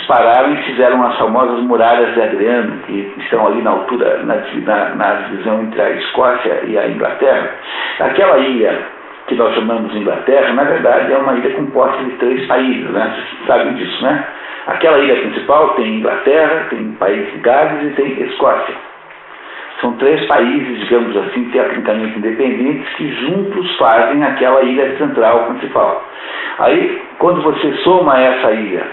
pararam e fizeram as famosas muralhas de Adriano, que estão ali na altura, na divisão entre a Escócia e a Inglaterra. Aquela ilha que nós chamamos de Inglaterra, na verdade é uma ilha composta de 3 países, né? Vocês sabem disso, né? Aquela ilha principal tem Inglaterra, tem o país de Gales e tem Escócia. São 3 países, digamos assim, tecnicamente independentes, que juntos fazem aquela ilha central principal. Aí, quando você soma essa ilha,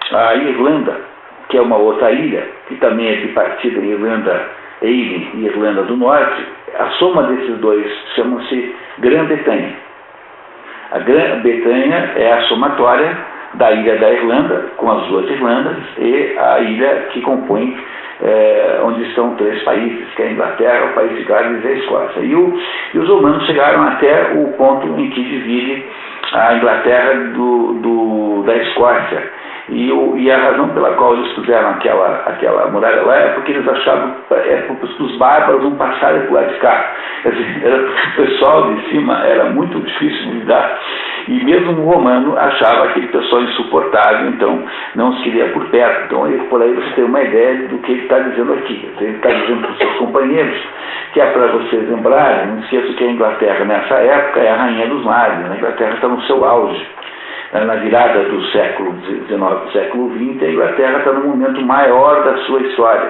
a Irlanda, que é uma outra ilha, que também é de partida Irlanda Eire e Irlanda do Norte, a soma desses dois chama-se Grã-Bretanha. A Grã-Bretanha é a somatória da ilha da Irlanda, com as 2 Irlandas, e a ilha que compõe onde estão 3 países, que é a Inglaterra, o país de Gales e a Escócia. E os romanos chegaram até o ponto em que divide a Inglaterra da Escócia. E a razão pela qual eles fizeram aquela muralha lá é porque eles achavam que os bárbaros não passarem por lá de cá. Quer dizer, o pessoal de cima era muito difícil de lidar. E mesmo um romano achava aquele pessoal insuportável, então não os queria por perto. Então, por aí você tem uma ideia do que ele está dizendo aqui. Ele está dizendo para os seus companheiros que é para vocês lembrarem, não esqueçam que a Inglaterra nessa época é a rainha dos mares, a Inglaterra está no seu auge. Na virada do século XIX para o século XX, a Inglaterra está no momento maior da sua história,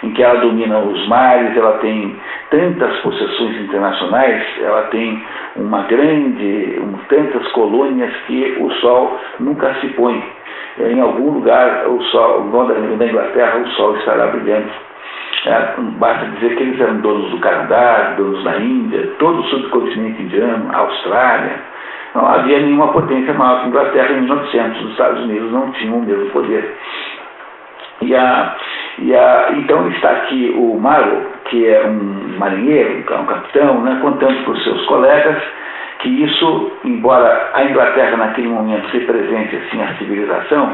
em que ela domina os mares, ela tem tantas possessões internacionais, ela tem tantas colônias que o sol nunca se põe. Em algum lugar, o sol, da Inglaterra, o sol estará brilhando. Basta dizer que eles eram donos do Canadá, donos da Índia, todo o subcontinente indiano, a Austrália. Não havia nenhuma potência maior que a Inglaterra em 1900. Os Estados Unidos não tinham o mesmo poder. Então está aqui o Marlowe, que é um marinheiro, um capitão, né, contando para os seus colegas que isso, embora a Inglaterra naquele momento represente assim, a civilização,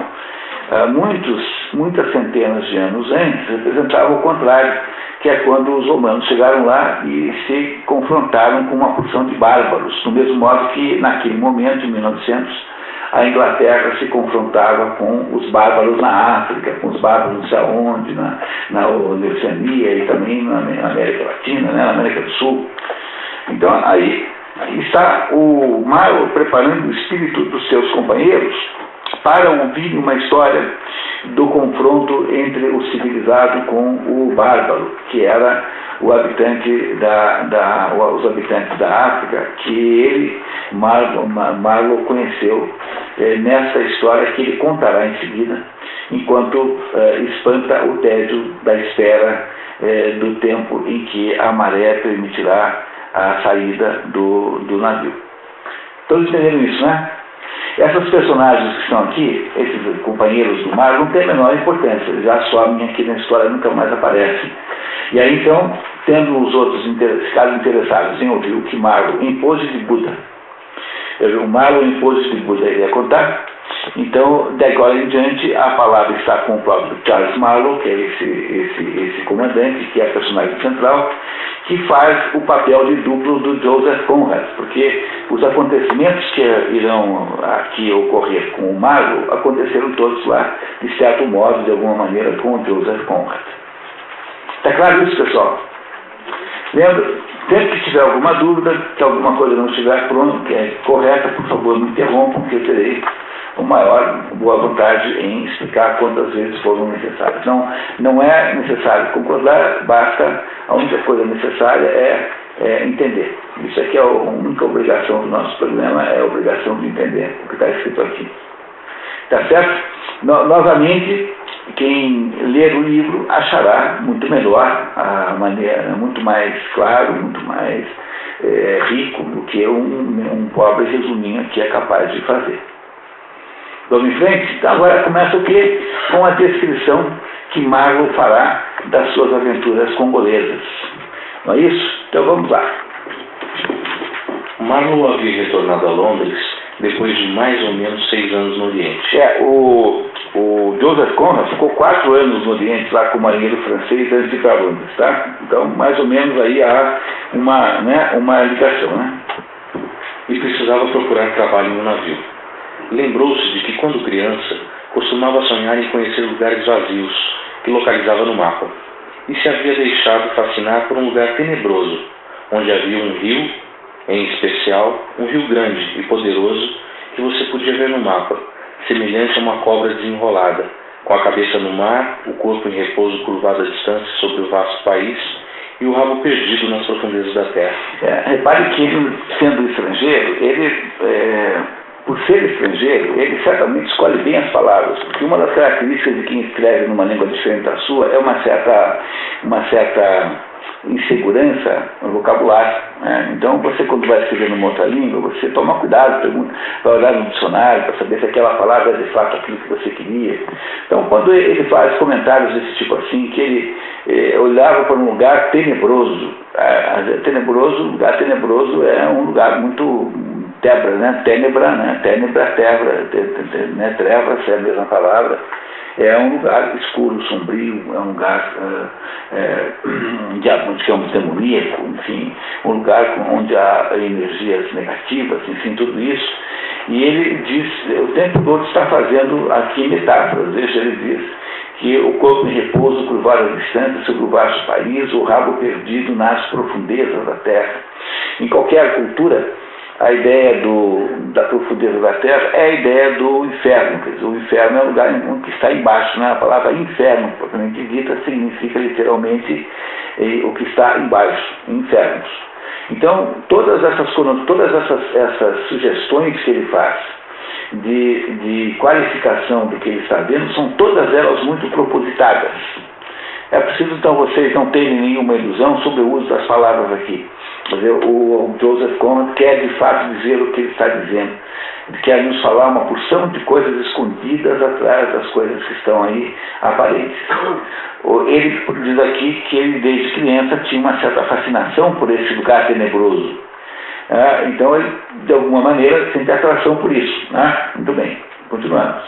muitas centenas de anos antes representava o contrário, que é quando os romanos chegaram lá e se confrontaram com uma porção de bárbaros, do mesmo modo que naquele momento, em 1900, a Inglaterra se confrontava com os bárbaros na África, com os bárbaros não sei aonde, na Oceania e também na América Latina, né, na América do Sul. Então aí está o Marlowe preparando o espírito dos seus companheiros para ouvir uma história do confronto entre o civilizado com o bárbaro, que era os habitantes da África, que ele, Marlowe, conheceu nessa história que ele contará em seguida, enquanto espanta o tédio da espera do tempo em que a maré permitirá a saída do navio. Todos entenderam isso, né? Essas personagens que estão aqui, esses companheiros do mar, não têm a menor importância, eles já somem aqui na história e nunca mais aparecem. E aí então, tendo os outros ficados interessados em ouvir o que Marlowe, em pose de Buda, o Marlowe em pose de Buda ele ia contar, então, de agora em diante, a palavra está com o próprio Charles Marlowe, que é esse comandante, que é a personagem central, que faz o papel de duplo do Joseph Conrad, porque os acontecimentos que irão aqui ocorrer com o Marlowe aconteceram todos lá, de certo modo, de alguma maneira, com o Joseph Conrad. Está claro isso, pessoal? Lembra, sempre que tiver alguma dúvida, que alguma coisa não estiver pronta, que é correta, por favor, me interrompam, que eu terei boa vontade em explicar quantas vezes foram necessárias. Não é necessário concordar, basta, a única coisa necessária é entender. Isso aqui é a única obrigação do nosso programa, é a obrigação de entender o que está escrito aqui. Tá certo? Novamente, quem ler o livro achará muito melhor, a maneira, muito mais claro, muito mais rico do que um pobre resuminho que é capaz de fazer. Vamos em frente? Então agora começa o quê? Com a descrição que Marlowe fará das suas aventuras congolesas. Não é isso? Então vamos lá. Marlowe havia retornado a Londres depois de mais ou menos 6 anos no Oriente. O Joseph Conrad ficou 4 anos no Oriente, lá como marinheiro francês, antes de ir para Londres, tá? Então, mais ou menos aí há uma ligação, né? E precisava procurar trabalho no navio. Lembrou-se de que, quando criança, costumava sonhar em conhecer lugares vazios que localizava no mapa, e se havia deixado fascinar por um lugar tenebroso, onde havia um rio, em especial, um rio grande e poderoso que você podia ver no mapa, semelhante a uma cobra desenrolada, com a cabeça no mar, o corpo em repouso curvado à distância sobre o vasto país e o rabo perdido nas profundezas da terra. Repare que ele, sendo estrangeiro, por ser estrangeiro, ele certamente escolhe bem as palavras, porque uma das características de quem escreve numa língua diferente da sua é uma certa insegurança no vocabulário, né? Então você, quando vai escrever numa outra língua, você toma cuidado, pergunta, vai olhar no dicionário para saber se aquela palavra é de fato aquilo que você queria. Então quando ele faz comentários desse tipo assim, que ele olhava para um lugar tenebroso, lugar tenebroso é um lugar muito tebra, né? Tênebra, né? Tênebra, né? Trevas é a mesma palavra. É um lugar escuro, sombrio, é um lugar digamos, demoníaco, enfim, um lugar onde há energias negativas, enfim, tudo isso. E ele diz, o tempo todo está fazendo aqui metáforas. Veja, ele diz que o corpo em repouso curvado à distância sobre o vasto país, o rabo perdido nas profundezas da terra. Em qualquer cultura, a ideia da profundeza da terra é a ideia do inferno. Quer dizer, o inferno é o lugar que está embaixo, né? A palavra inferno, propriamente dita, significa literalmente o que está embaixo, infernos. Então, todas essas sugestões que ele faz de qualificação do que ele está vendo, são todas elas muito propositadas. É preciso, então, vocês não terem nenhuma ilusão sobre o uso das palavras aqui. O Joseph Conrad quer, de fato, dizer o que ele está dizendo. Ele quer nos falar uma porção de coisas escondidas atrás das coisas que estão aí aparentes. Ele diz aqui que ele, desde criança, tinha uma certa fascinação por esse lugar tenebroso. Então, ele, de alguma maneira, sente atração por isso. Muito bem, continuamos.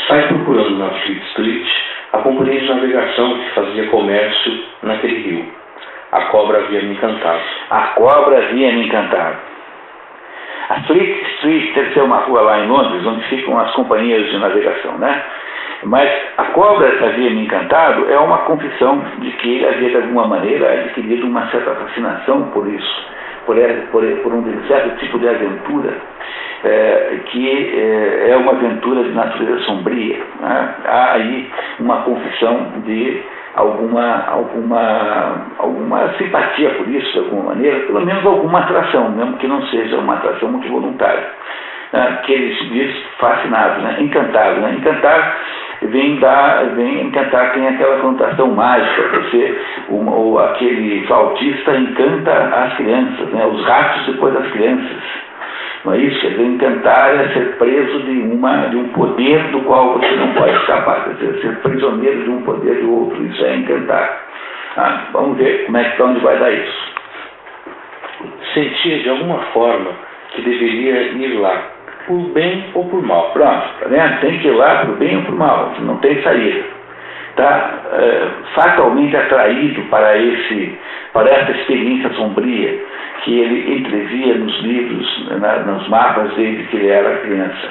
Sai procurando na Fleet Street a companhia de navegação que fazia comércio naquele rio. A cobra havia me encantado. A cobra havia me encantado. A Fleet Street deve ser uma rua lá em Londres, onde ficam as companhias de navegação, né? Mas a cobra que havia me encantado é uma confissão de que ele havia, de alguma maneira, adquirido uma certa fascinação por isso, por um certo tipo de aventura, que é uma aventura de natureza sombria. Né? Há aí uma confissão de alguma simpatia por isso, de alguma maneira, pelo menos alguma atração, mesmo que não seja uma atração muito voluntária. Que ele se diz fascinado, né? Encantado. Né? Encantar encantar tem aquela conotação mágica. Aquele flautista encanta as crianças, né? Os ratos depois das crianças. Não é isso? Quer dizer, encantar é ser preso de um poder do qual você não pode escapar. Quer dizer, ser prisioneiro de um poder do outro. Isso é encantar. Vamos ver para onde vai dar isso. Sentia de alguma forma que deveria ir lá, por bem ou por mal. Pronto, tá vendo? Tem que ir lá por bem ou por mal, não tem saída. Está fatalmente atraído para essa experiência sombria que ele entrevia nos livros, nos mapas desde que ele era criança.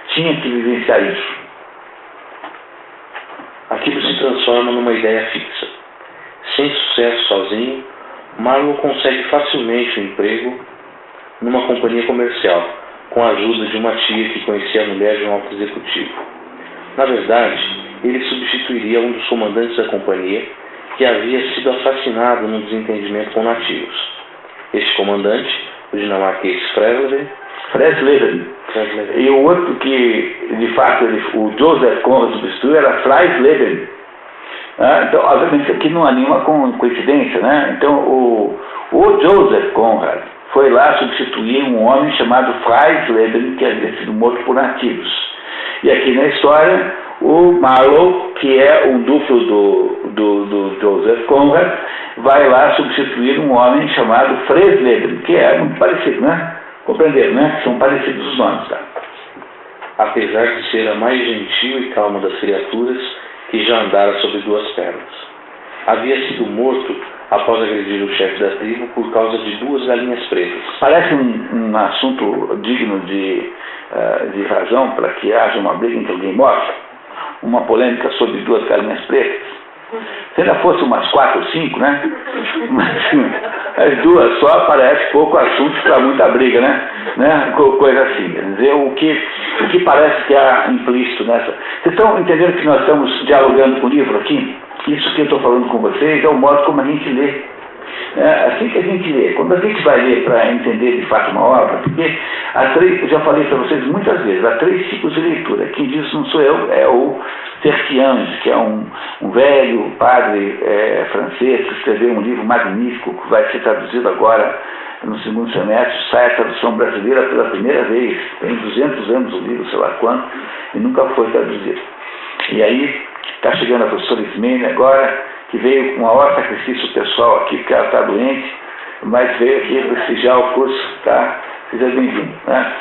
Tinha que vivenciar isso. Aquilo se transforma numa ideia fixa. Sem sucesso sozinho, Marlowe consegue facilmente um emprego numa companhia comercial, com a ajuda de uma tia que conhecia a mulher de um alto executivo. Na verdade, ele substituiria um dos comandantes da companhia, que havia sido assassinado num desentendimento com nativos. Este comandante, o dinamarquês Fresleben. E o outro que, de fato, o Joseph Conrad substituiu era Fresleben. Então, obviamente, aqui não há nenhuma coincidência, né? Então, o Joseph Conrad foi lá substituir um homem chamado Fresleben, que havia sido morto por nativos. E aqui na história, o Marlowe, que é um duplo do Joseph Conrad, vai lá substituir um homem chamado Fresleben, que é muito parecido, né? Compreenderam, né? São parecidos os nomes, tá? Apesar de ser a mais gentil e calma das criaturas que já andara sobre duas pernas. Havia sido morto após agredir o chefe da tribo por causa de 2 galinhas pretas. Parece um assunto digno de razão para que haja uma briga entre alguém morto, uma polêmica sobre 2 galinhas pretas. Se ainda fosse umas 4 ou 5, né? Mas as 2 só parece pouco assunto para muita briga, né? Coisa assim. Quer dizer, o que parece que há implícito nessa. Vocês estão entendendo que nós estamos dialogando com o livro aqui? Isso que eu estou falando com vocês é o modo como a gente lê. Assim que a gente lê. Quando a gente vai ler para entender de fato uma obra, porque eu já falei para vocês muitas vezes, há 3 tipos de leitura. Quem diz não sou eu, é o Tertiange, que é um velho padre francês que escreveu um livro magnífico que vai ser traduzido agora no 2º semestre, sai a tradução brasileira pela primeira vez. Tem 200 anos o livro, sei lá quanto, e nunca foi traduzido. E aí está chegando a professora Ismene agora, que veio com maior sacrifício pessoal aqui, porque ela está doente, mas veio aqui prestigiar o curso, tá? Seja bem-vindo, né?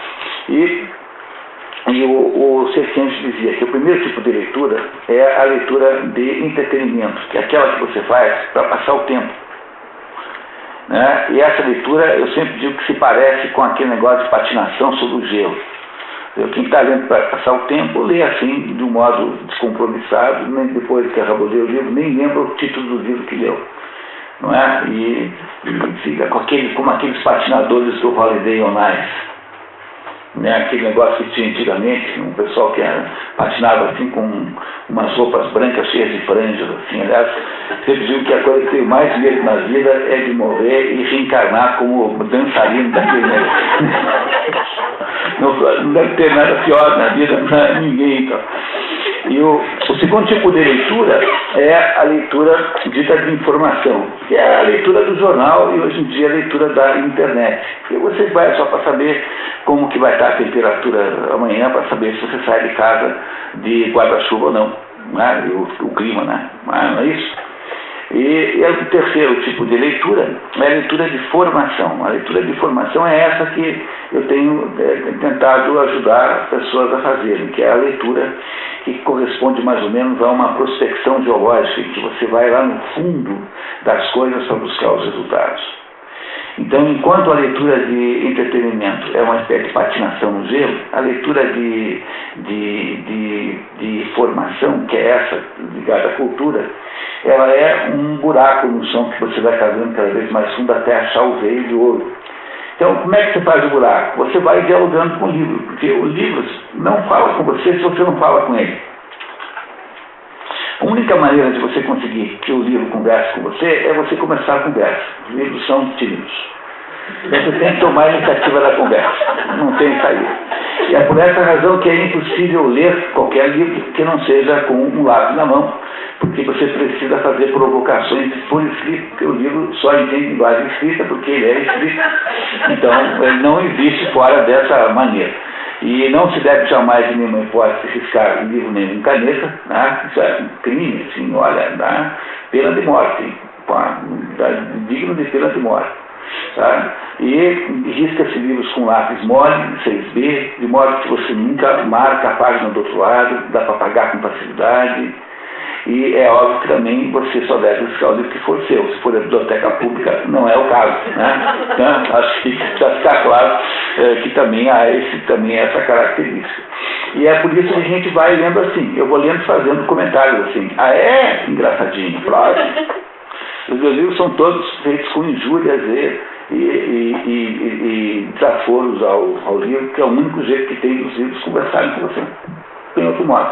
E E o Serkenji dizia que o primeiro tipo de leitura é a leitura de entretenimento, que é aquela que você faz para passar o tempo. Né? E essa leitura, eu sempre digo que se parece com aquele negócio de patinação sobre o gelo. Quem está lendo para passar o tempo, lê assim, de um modo descompromissado, nem depois que acabou de ler o livro, nem lembra o título do livro que leu. Não é? E fica como aqueles patinadores do Holiday on Ice. Né, aquele negócio que tinha antigamente, um pessoal que patinava assim com umas roupas brancas cheias de franjas, assim. Aliás, sempre digo que a coisa que tenho mais medo na vida é de morrer e reencarnar como dançarino daquele negócio. Não deve ter nada pior na vida para ninguém, então. E o segundo tipo de leitura é a leitura dita de informação, que é a leitura do jornal e hoje em dia a leitura da internet. E você vai só para saber como que vai estar a temperatura amanhã, para saber se você sai de casa de guarda-chuva ou não, né? E o clima, né? Não é isso? E o terceiro tipo de leitura é a leitura de formação. A leitura de formação é essa que eu tenho tentado ajudar as pessoas a fazerem, que é a leitura que corresponde mais ou menos a uma prospecção geológica, em que você vai lá no fundo das coisas para buscar os resultados. Então, enquanto a leitura de entretenimento é uma espécie de patinação no gelo, a leitura de formação, que é essa ligada à cultura, ela é um buraco no chão que você vai cavando cada vez mais fundo até achar o veio de ouro. Então, como é que você faz o buraco? Você vai dialogando com o livro, porque o livro não fala com você se você não fala com ele. A única maneira de você conseguir que o livro converse com você é você começar a conversa. Os livros são tímidos. Então você tem que tomar a iniciativa da conversa. Não tem saída. E é por essa razão que é impossível ler qualquer livro que não seja com um lápis na mão, porque você precisa fazer provocações por escrito, porque o livro só entende linguagem escrita porque ele é escrito. Então ele não existe fora dessa maneira. E não se deve jamais, de nenhuma hipótese, riscar livro nem em caneta, né? Isso é um crime, assim, olha, dá pena de morte, digno de pena de morte. Tá? E risca-se livros com lápis mole, 6B, de modo que você nunca marca a página do outro lado, dá para apagar com facilidade. E é óbvio que também você só deve riscar o livro que for seu. Se for da biblioteca pública, não é o caso. Né? Então, acho que já está claro que também há essa característica. E é por isso que a gente vai lendo assim. Eu vou lendo fazendo comentários assim. É engraçadinho, próximo. Os meus livros são todos feitos com injúrias e desaforos ao livro, que é o único jeito que tem dos livros conversarem com você. Tem outro modo.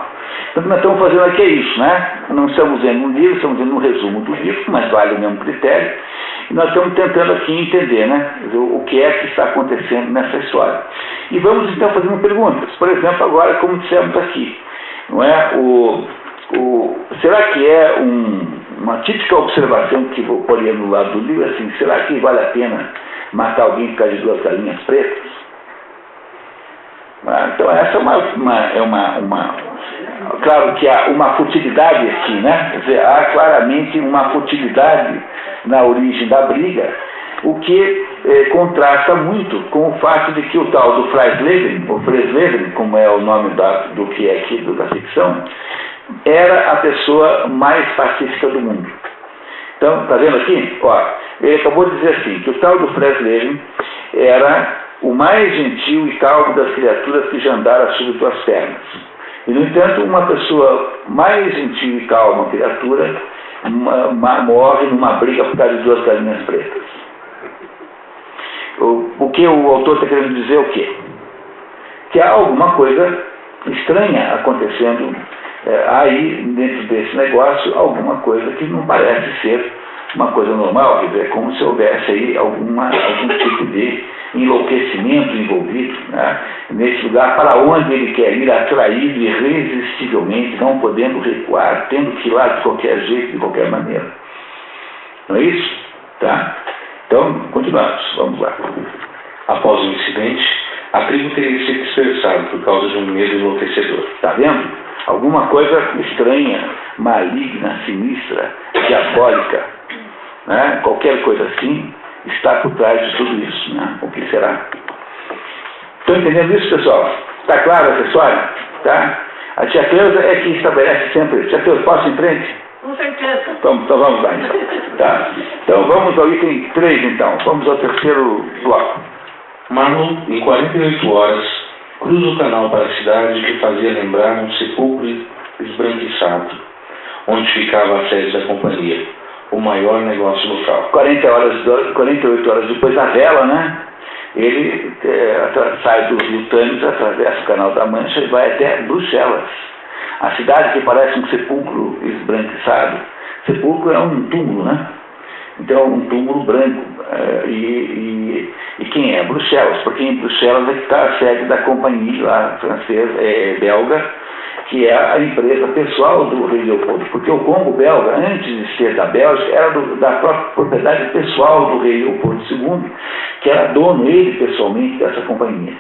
Então, o que nós estamos fazendo aqui é isso, né? Não estamos vendo um livro, estamos vendo um resumo do livro, mas vale o mesmo critério. E nós estamos tentando aqui entender, né? O que é que está acontecendo nessa história. E vamos então fazendo perguntas. Por exemplo, agora, como dissemos aqui, não é? Será que é uma típica observação que vou pôr no lado do livro, assim, será que vale a pena matar alguém por causa de 2 galinhas pretas? Então essa é uma claro que há uma futilidade aqui, né? Quer dizer, há claramente uma futilidade na origem da briga, o que contrasta muito com o fato de que o tal do Fresleben, ou Fresleben, como é o nome do que é aqui da ficção, era a pessoa mais pacífica do mundo. Então, está vendo aqui? Ó, ele acabou de dizer assim, que o tal do Fresleben era o mais gentil e calmo das criaturas que já andaram sobre suas pernas. E, no entanto, uma pessoa mais gentil e calma criatura morre numa briga por causa de 2 galinhas pretas. O que o autor está querendo dizer é o quê? Que há alguma coisa estranha acontecendo aí, dentro desse negócio, alguma coisa que não parece ser uma coisa normal, quer dizer, como se houvesse aí algum tipo de enlouquecimento envolvido, né, nesse lugar para onde ele quer ir, atraído irresistivelmente, não podendo recuar, tendo que ir lá de qualquer jeito, de qualquer maneira. Não é isso? Tá? Então, continuamos. Vamos lá. Após o incidente, a tribo teria se dispersado por causa de um medo enlouquecedor. Está vendo? Alguma coisa estranha, maligna, sinistra, diabólica, né? Qualquer coisa assim está por trás de tudo isso, né? O que será? Estão entendendo isso, pessoal? Está claro essa história? Tá? A tia Cleusa é que estabelece sempre. Tia Cleusa, posso ir em frente? Com certeza. Então vamos lá, então. Tá? Então vamos ao item 3, então. Vamos ao terceiro bloco. Marlon, em 48 horas, cruza o canal para a cidade que fazia lembrar um sepulcro esbranquiçado, onde ficava a sede da companhia, o maior negócio local. 48 horas depois da vela, né? Ele sai dos Lutânios, atravessa o Canal da Mancha e vai até Bruxelas. A cidade que parece um sepulcro esbranquiçado. Sepulcro é um túmulo, né? Então, um túmulo branco. E quem é? Bruxelas. Porque em Bruxelas é que está a sede da companhia lá, francesa, belga, que é a empresa pessoal do rei Leopoldo. Porque o Congo belga, antes de ser da Bélgica, era da própria propriedade pessoal do rei Leopoldo II, que era dono, ele pessoalmente, dessa companhia.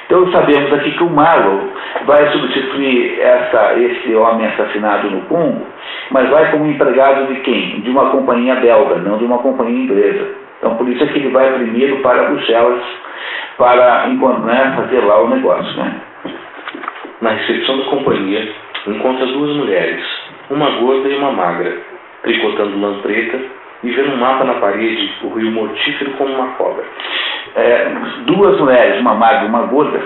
Então sabemos aqui que o Marlon vai substituir esse homem assassinado no Congo, mas vai como empregado de quem? De uma companhia belga, não de uma companhia inglesa. Então por isso é que ele vai primeiro para Bruxelas para fazer lá o negócio, né? Na recepção da companhia, encontra duas mulheres, uma gorda e uma magra, tricotando lã preta e vendo um mapa na parede, o rio mortífero como uma cobra. Duas mulheres, uma magra e uma gorda.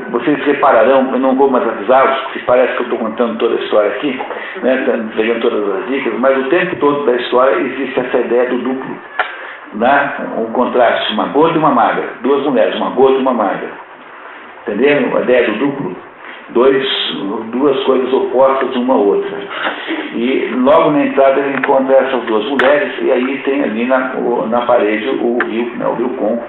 Vocês repararão, eu não vou mais avisá-los, porque parece que eu estou contando toda a história aqui, né, pegando todas as dicas, mas o tempo todo da história existe essa ideia do duplo, né, um contraste, uma gorda e uma magra, duas mulheres, uma gorda e uma magra. Entenderam a ideia do duplo? Duas coisas opostas uma à outra. E logo na entrada ele encontra essas duas mulheres e aí tem ali na parede o rio, né, o rio Congo,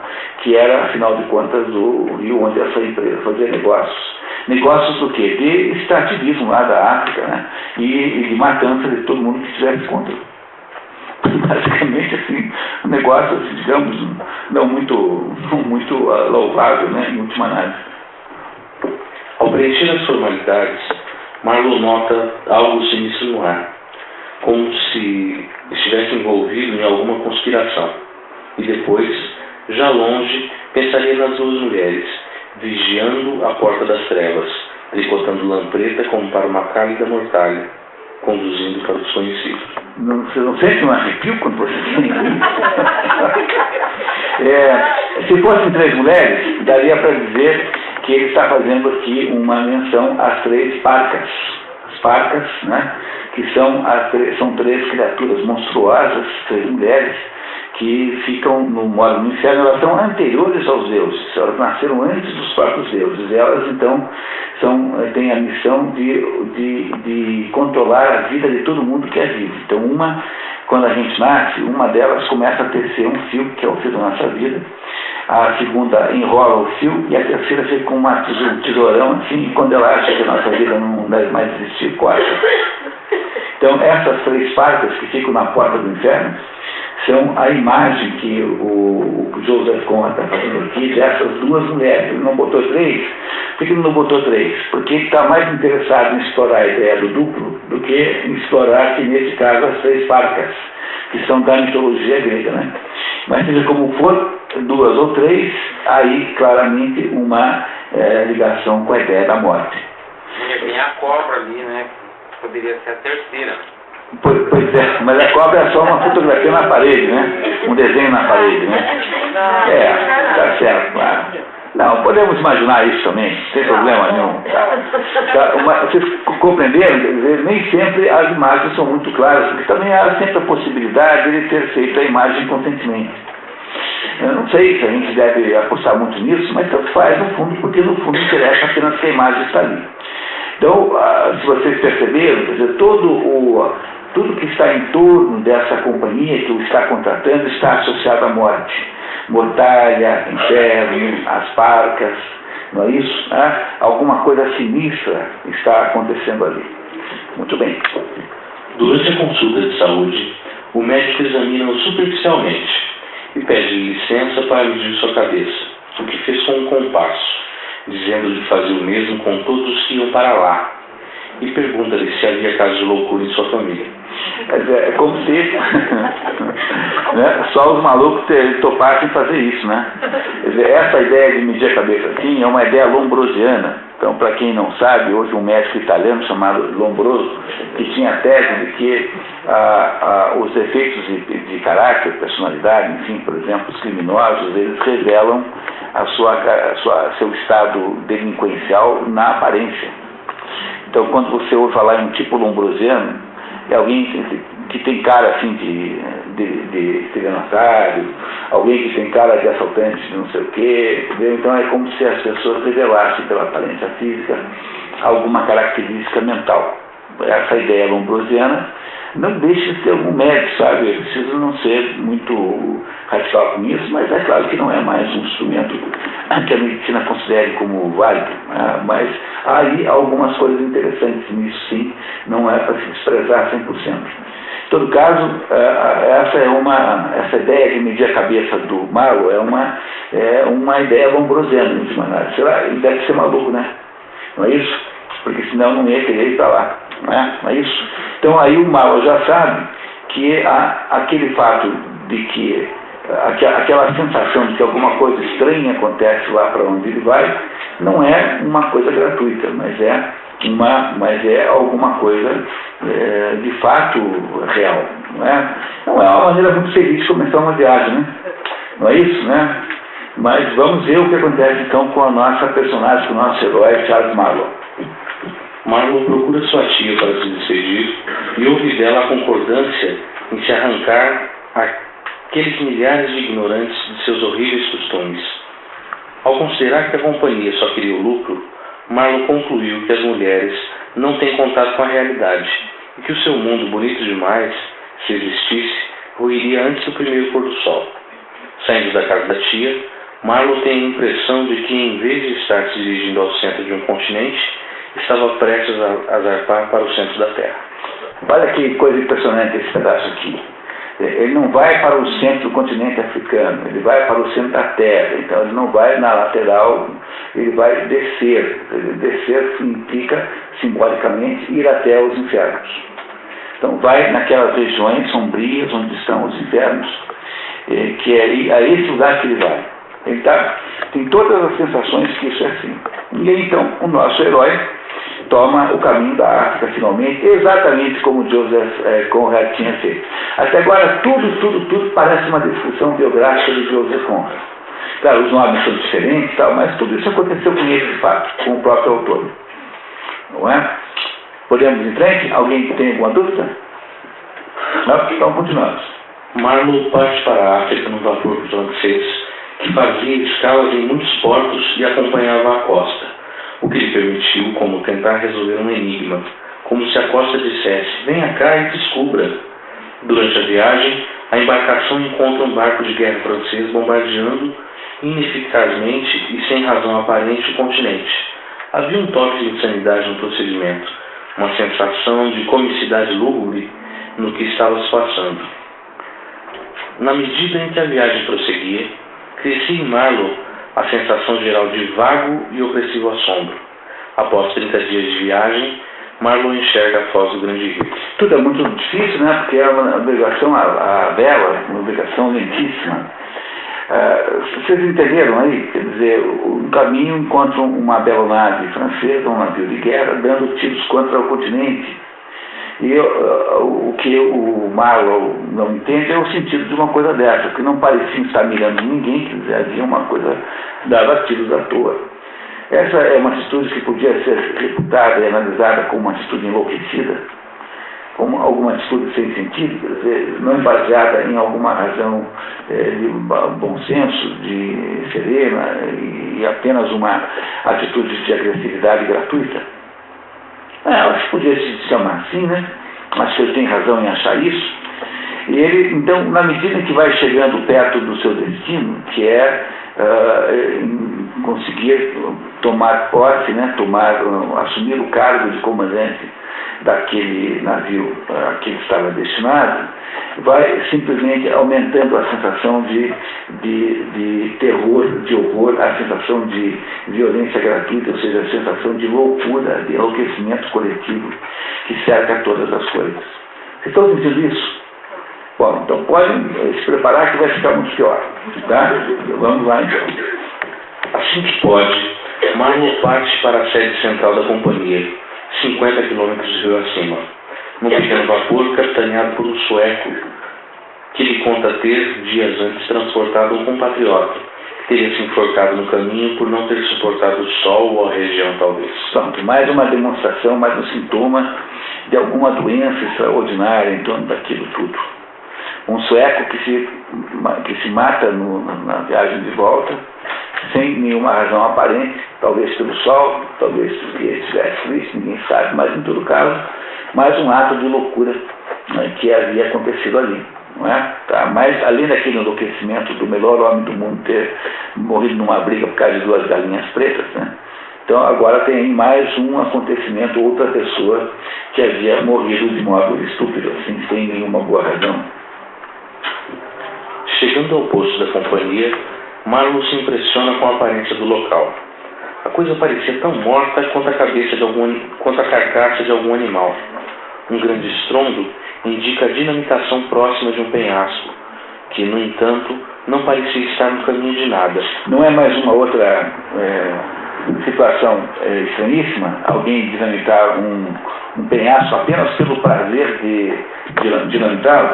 que era, afinal de contas, o rio onde essa empresa fazia negócios. Negócios do quê? De extrativismo lá da África, né? E de matança de todo mundo que estivesse contra. Basicamente, assim, um negócio, digamos, não muito louvável, né, em última análise. Ao preencher as formalidades, Marlon nota algo sinistro no ar, como se estivesse envolvido em alguma conspiração. E depois, já longe, pensaria nas duas mulheres, vigiando a porta das trevas, tricotando lã preta como para uma cálida mortalha, conduzindo para o desconhecido. Você não sente um arrepio quando você tem isso? Se fossem três mulheres, daria para dizer que ele está fazendo aqui uma menção às três parcas. As parcas, né, que são três criaturas monstruosas, três mulheres, que moram no inferno. Elas são anteriores aos deuses, elas nasceram antes dos próprios deuses. Elas, então, têm a missão de controlar a vida de todo mundo que é vivo. Então, quando a gente nasce, uma delas começa a tecer um fio, que é o fio da nossa vida. A segunda enrola o fio e a terceira fica com um tesourão assim, e quando ela acha que a nossa vida não deve mais existir, corta. Então essas três parcas que ficam na porta do inferno são a imagem que o Joseph Conrad está fazendo aqui dessas duas mulheres. Ele não botou três. Por que ele não botou três? Porque ele está mais interessado em explorar a ideia do duplo do que em explorar, que nesse caso, as três parcas, que são da mitologia grega, né? Mas seja como for, duas ou três, aí claramente uma ligação com a ideia da morte. Tem a cobra ali, né? Poderia ser a terceira. Pois é, mas a cobra é só uma fotografia na parede, né? Um desenho na parede, né? Tá certo, claro. Não, podemos imaginar isso também, sem problema nenhum. Vocês compreenderam? Nem sempre as imagens são muito claras, porque também há sempre a possibilidade de ele ter feito a imagem conscientemente. Eu não sei se a gente deve apostar muito nisso, mas tanto faz no fundo, porque no fundo interessa apenas que a imagem está ali. Então, se vocês perceberam, quer dizer, tudo que está em torno dessa companhia que o está contratando está associado à morte. Mortalha, inferno, as parcas, não é isso? Alguma coisa sinistra está acontecendo ali. Muito bem. Durante a consulta de saúde, o médico examina-o superficialmente e pede licença para medir sua cabeça, o que fez com um compasso, dizendo-lhe fazer o mesmo com todos os que iam para lá, e pergunta-lhe se havia casos de loucura em sua família. É como se Né? Só os malucos topassem fazer isso, né? Quer dizer, essa ideia de medir a cabeça assim é uma ideia lombrosiana. Então, para quem não sabe, hoje um médico italiano chamado Lombroso, que tinha a tese de que os efeitos de caráter, personalidade, enfim, por exemplo, os criminosos, eles revelam seu estado delinquencial na aparência. Então, quando você ouve falar em um tipo lombrosiano, é alguém que tem cara assim de estelionatário, alguém que tem cara de assaltante de não sei o quê, entendeu? Então é como se as pessoas revelassem pela aparência física alguma característica mental. Essa ideia lombrosiana não deixa de ter algum mérito, sabe? Eu preciso não ser muito radical com isso, mas é claro que não é mais um instrumento que a medicina considere como válido, né? Mas há aí algumas coisas interessantes nisso, sim, não é para se desprezar 100%. Em todo caso, essa ideia de medir a cabeça do Marlowe é uma ideia lombrosiana, em última análise. Será? Ele deve ser maluco, né? Não é isso? Porque senão não ia querer ir para lá. Não é isso? Então aí o Marlowe já sabe que aquele fato de que aquela sensação de que alguma coisa estranha acontece lá para onde ele vai, não é uma coisa gratuita, mas é alguma coisa de fato real. Não é uma maneira muito feliz de começar uma viagem, né? Não é isso, né? Mas vamos ver o que acontece então com a nossa personagem, com o nosso herói, Charles Marlowe. Marlowe procura sua tia para se despedir e ouve dela a concordância em se arrancar aqueles milhares de ignorantes de seus horríveis costumes. Ao considerar que a companhia só queria o lucro, Marlowe concluiu que as mulheres não têm contato com a realidade e que o seu mundo, bonito demais, se existisse, ruiria antes do primeiro pôr do sol. Saindo da casa da tia, Marlowe tem a impressão de que, em vez de estar se dirigindo ao centro de um continente, estava prestes a zarpar para o centro da Terra. Olha que coisa impressionante esse pedaço aqui. Ele não vai para o centro do continente africano, ele vai para o centro da Terra. Então ele não vai na lateral, ele vai descer. Descer implica, simbolicamente, ir até os infernos. Então vai naquelas regiões sombrias onde estão os infernos, que é a esse lugar que ele vai. Ele tem todas as sensações que isso é assim. E aí, então, o nosso herói toma o caminho da África, finalmente, exatamente como Joseph Conrad tinha feito. Até agora, tudo parece uma descrição biográfica de Joseph Conrad. Claro, os nomes são diferentes, mas tudo isso aconteceu com ele, de fato, com o próprio autor. Não é? Podemos ir em frente? Alguém que tem alguma dúvida? Não? Então, continuamos. Marlowe parte para a África no vapor francês, que fazia escalas em muitos portos e acompanhava a costa, o que lhe permitiu como tentar resolver um enigma, como se a costa dissesse: venha cá e descubra. Durante a viagem, a embarcação encontra um barco de guerra francês bombardeando ineficazmente e sem razão aparente o continente. Havia um toque de insanidade no procedimento, uma sensação de comicidade lúgubre no que estava se passando. Na medida em que a viagem prosseguia, crescia em Marlowe a sensação geral de vago e opressivo assombro. Após 30 dias de viagem, Marlowe enxerga a foz do grande rio. Tudo é muito difícil, né? Porque é uma navegação a vela, uma navegação lentíssima. Vocês entenderam aí? Quer dizer, no caminho encontram uma bela nave francesa, um navio de guerra, dando tiros contra o continente. E o que o Marlowe não entende é o sentido de uma coisa dessa, que não parecia estar mirando ninguém, quer dizer, havia uma coisa, dava tiros à toa. Essa é uma atitude que podia ser reputada e analisada como uma atitude enlouquecida, como alguma atitude sem sentido, quer dizer, não baseada em alguma razão de bom senso, de serena, e apenas uma atitude de agressividade gratuita. Acho que podia se chamar assim, né? Acho que ele tem razão em achar isso. E ele, então, na medida em que vai chegando perto do seu destino, que é conseguir tomar posse, né? Assumir o cargo de comandante daquele navio a que ele estava destinado, vai simplesmente aumentando a sensação de terror, de horror, a sensação de violência gratuita, ou seja, a sensação de loucura, de enlouquecimento coletivo que cerca todas as coisas. Vocês estão sentindo isso? Bom, então podem se preparar que vai ficar muito pior. Tá? Vamos lá então. Assim que pode, Marlon parte para a sede central da companhia, 50 quilômetros de rio acima, num pequeno vapor capitaneado por um sueco que lhe conta ter, dias antes, transportado um compatriota, que teria se enforcado no caminho por não ter suportado o sol ou a região, talvez. Pronto, mais uma demonstração, mais um sintoma de alguma doença extraordinária em torno daquilo tudo. Um sueco que se mata na viagem de volta, sem nenhuma razão aparente, talvez pelo sol, talvez porque estivesse triste, ninguém sabe, mas em todo caso, mais um ato de loucura, né, que havia acontecido ali. Não é? Tá? Mas além daquele enlouquecimento do melhor homem do mundo ter morrido numa briga por causa de 2 galinhas pretas, né? Então agora tem mais um acontecimento, outra pessoa que havia morrido de modo estúpido, assim, sem nenhuma boa razão. Chegando ao posto da companhia, Marlon se impressiona com a aparência do local. A coisa parecia tão morta quanto a carcaça de algum animal. Um grande estrondo indica a dinamitação próxima de um penhasco, que, no entanto, não parecia estar no caminho de nada. Não é mais uma outra situação estranhíssima? Alguém dinamitar um penhasco apenas pelo prazer de dinamitá-lo?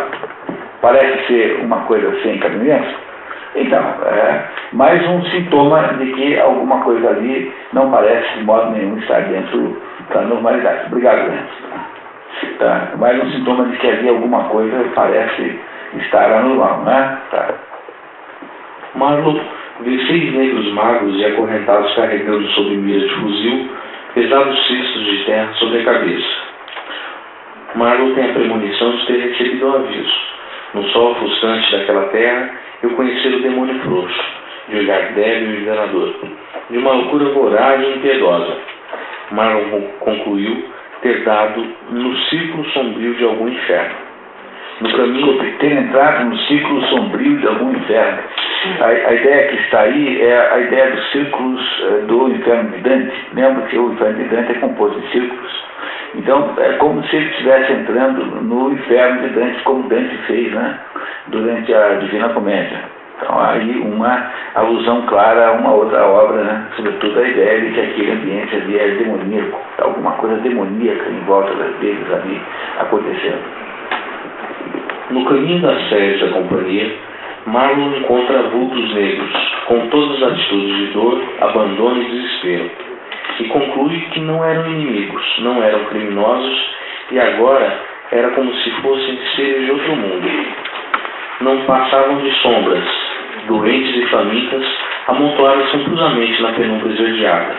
Parece ser uma coisa sem cabimento? Então, mais um sintoma de que alguma coisa ali não parece de modo nenhum estar dentro da normalidade. Obrigado, Leandro. Tá? Mais um sintoma de que havia alguma coisa que parece estar anormal, né? Tá. Marlon vê 6 negros magros e acorrentados carregando sob mira de fuzil pesados cestos de terra sobre a cabeça. Marlon tem a premonição de ter recebido o aviso. No sol ofuscante daquela terra, eu conhecer o demônio frouxo, de olhar débil e enganador, de uma loucura voraz e impiedosa. Marlon concluiu ter dado no círculo sombrio de algum inferno. No caminho, ter entrado no círculo sombrio de algum inferno. A ideia que está aí é a ideia dos círculos do inferno de Dante. Lembra que o inferno de Dante é composto de círculos. Então, é como se ele estivesse entrando no inferno de Dante, como Dante fez, né, durante a Divina Comédia. Então, aí uma alusão clara a uma outra obra, né, sobretudo a ideia de que aquele ambiente ali é demoníaco, alguma coisa demoníaca em volta deles ali acontecendo. No caminho da sede da companhia, Marlon encontra vultos negros, com todas as atitudes de dor, abandono e desespero, e conclui que não eram inimigos, não eram criminosos, e agora era como se fossem seres de outro mundo. Não passavam de sombras, doentes e famintas, amontoadas confusamente na penumbra esverdeada.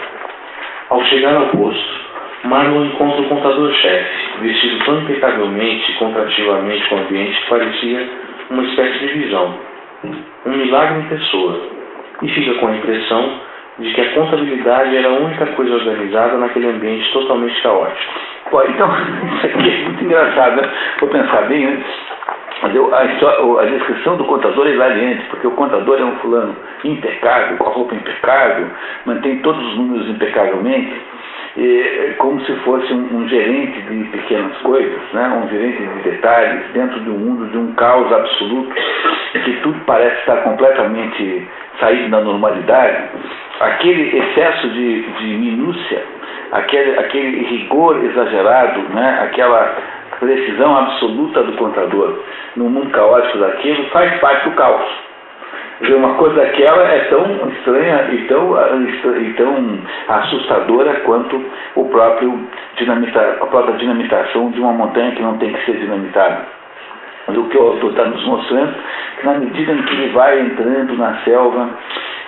Ao chegar ao posto, Marlon encontra o contador-chefe, vestido tão impecavelmente e contrativamente com o ambiente que parecia uma espécie de visão, um milagre em pessoa, e fica com a impressão de que a contabilidade era a única coisa organizada naquele ambiente totalmente caótico. Pô, então, isso aqui é muito engraçado, né? Vou pensar bem antes. A descrição do contador é hilariante, porque o contador é um fulano impecável, com a roupa impecável, mantém todos os números impecavelmente, como se fosse um gerente de pequenas coisas, né? Um gerente de detalhes, dentro de um mundo de um caos absoluto, em que tudo parece estar completamente saído da normalidade. Aquele excesso de minúcia, aquele rigor exagerado, né? Aquela precisão absoluta do contador no mundo caótico daquilo faz parte do caos. Uma coisa daquela é tão estranha e tão assustadora quanto a própria dinamitação de uma montanha que não tem que ser dinamitada. O que o autor está nos mostrando é que na medida em que ele vai entrando na selva,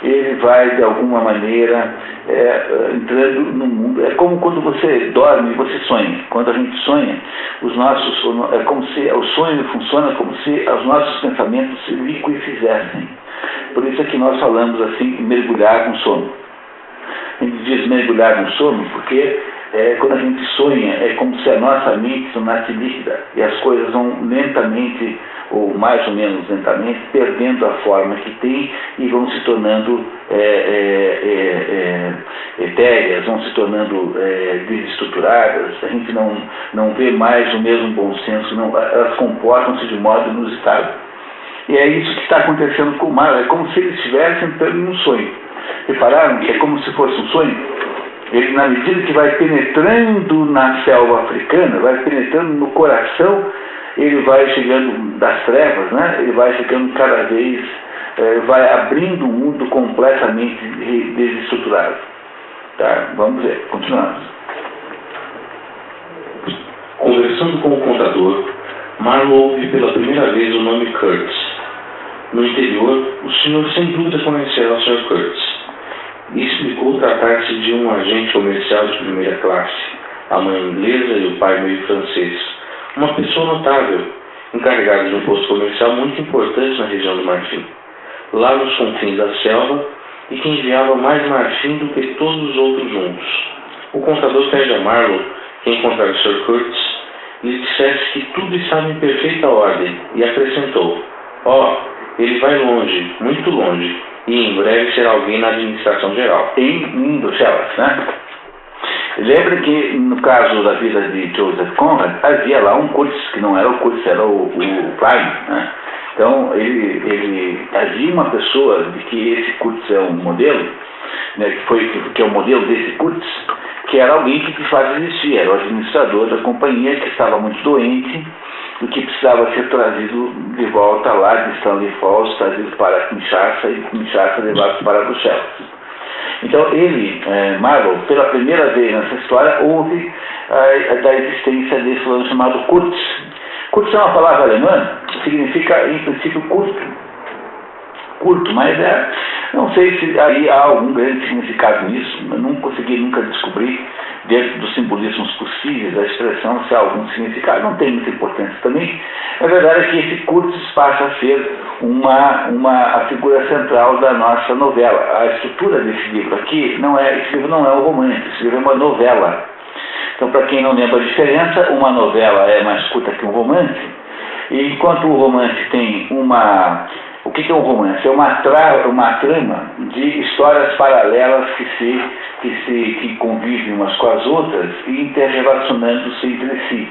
ele vai de alguma maneira entrando no mundo. É como quando você dorme e você sonha. Quando a gente sonha, é como se o sonho funciona como se os nossos pensamentos se liquefizessem. Por isso é que nós falamos assim, mergulhar no sono. A gente diz mergulhar no sono porque quando a gente sonha é como se a nossa mente se tornasse líquida e as coisas vão lentamente ou mais ou menos lentamente, perdendo a forma que tem e vão se tornando etéreas, vão se tornando desestruturadas. A gente não vê mais o mesmo bom senso, elas comportam-se de modo inusitado. E é isso que está acontecendo com o Marlowe, é como se ele estivesse entrando em um sonho. Repararam que é como se fosse um sonho? Ele, na medida que vai penetrando na selva africana, vai penetrando no coração, ele vai chegando das trevas, né? Ele vai ficando cada vez, vai abrindo um mundo completamente desestruturado. Tá? Vamos ver, continuamos. Conversando com o contador, Marlowe ouve pela primeira vez o nome Kurtz. No interior, o senhor sem dúvida conheceu o Sr. Kurtz e explicou tratar-se de um agente comercial de primeira classe, a mãe inglesa e o pai meio francês, uma pessoa notável, encarregada de um posto comercial muito importante na região do Marfim, lá nos confins da selva, e que enviava mais marfim do que todos os outros juntos. O contador pede a Marlowe que encontrar o Sr. Kurtz e lhe dissesse que tudo estava em perfeita ordem, e acrescentou: ele vai longe, muito longe, e em breve será alguém na administração geral. Em Bruxelas, né? Lembra que, no caso da vida de Joseph Conrad, havia lá um Kurtz, que não era o Kurtz, era o Klein, né? Então, havia uma pessoa de que esse Kurtz é um modelo, né, que é o modelo desse Kurtz, que era alguém que de fato existia, era o administrador da companhia, que estava muito doente, e que precisava ser trazido de volta lá de Stanley Falls, trazido para Kinshasa, e de Kinshasa levado para Bruxelas. Então ele, Marlowe, pela primeira vez nessa história, ouve da existência desse fulano chamado Kurtz. Kurtz é uma palavra alemã, que significa, em princípio, curto, mas não sei se aí há algum grande significado nisso, eu não consegui nunca descobrir, dentro dos simbolismos possíveis da expressão, se há algum significado, não tem muita importância também. A verdade é que esse Kurtz passa a ser a figura central da nossa novela. A estrutura desse livro aqui, esse livro não é um romance, esse livro é uma novela. Então, para quem não lembra a diferença, uma novela é mais curta que um romance, e enquanto o romance tem o que é um romance? É uma trama de histórias paralelas que convivem umas com as outras e interrelacionando-se entre si.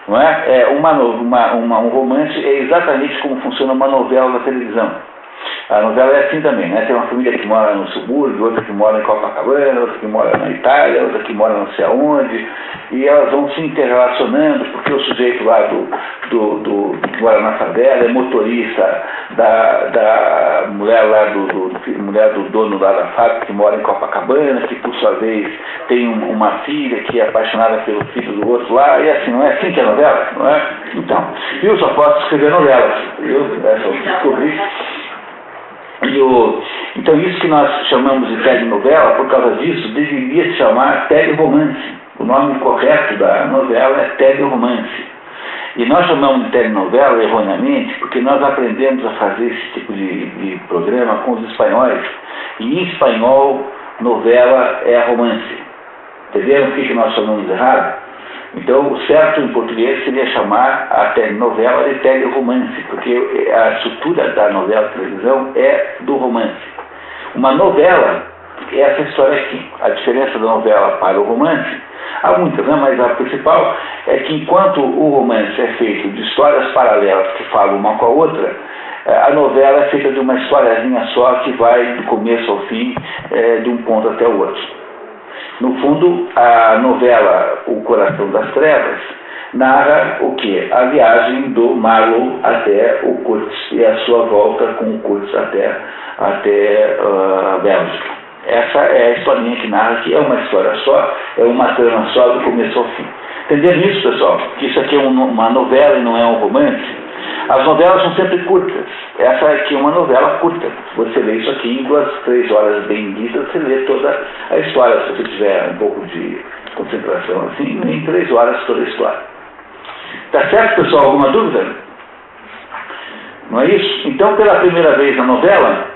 Não é? Um romance é exatamente como funciona uma novela da televisão. A novela é assim também, né? Tem uma família que mora no subúrbio, outra que mora em Copacabana, outra que mora na Itália, outra que mora não sei aonde, e elas vão se interrelacionando, porque o sujeito lá que mora na favela é motorista da mulher lá mulher do dono lá da fábrica que mora em Copacabana, que por sua vez tem uma filha que é apaixonada pelo filho do outro lá, e assim, não é assim que é a novela, não é? Então, eu só posso escrever novelas, eu descobri. Então isso que nós chamamos de telenovela, por causa disso, deveria se chamar teleromance. O nome correto da novela é teleromance. E nós chamamos de telenovela erroneamente porque nós aprendemos a fazer esse tipo de programa com os espanhóis. E em espanhol, novela é romance. Entenderam o que nós chamamos errado? Então, o certo em português seria chamar a telenovela de teleromance, porque a estrutura da novela de televisão é do romance. Uma novela é essa história aqui. A diferença da novela para o romance, há muitas, né? Mas a principal é que enquanto o romance é feito de histórias paralelas que falam uma com a outra, a novela é feita de uma historiazinha só que vai do começo ao fim, de um ponto até o outro. No fundo, a novela O Coração das Trevas narra o quê? A viagem do Marlowe até o Kurtz e a sua volta com o Kurtz até a Bélgica. Essa é a historinha que narra, que é uma história só, é uma trama só do começo ao fim. Entenderam isso, pessoal? Que isso aqui é uma novela e não é um romance? As novelas são sempre curtas. Essa aqui é uma novela curta. Você lê isso aqui em 2, 3 horas bem lidas, você lê toda a história. Se você tiver um pouco de concentração assim, em 3 horas toda a história. Tá certo, pessoal? Alguma dúvida? Não é isso? Então, pela primeira vez na novela,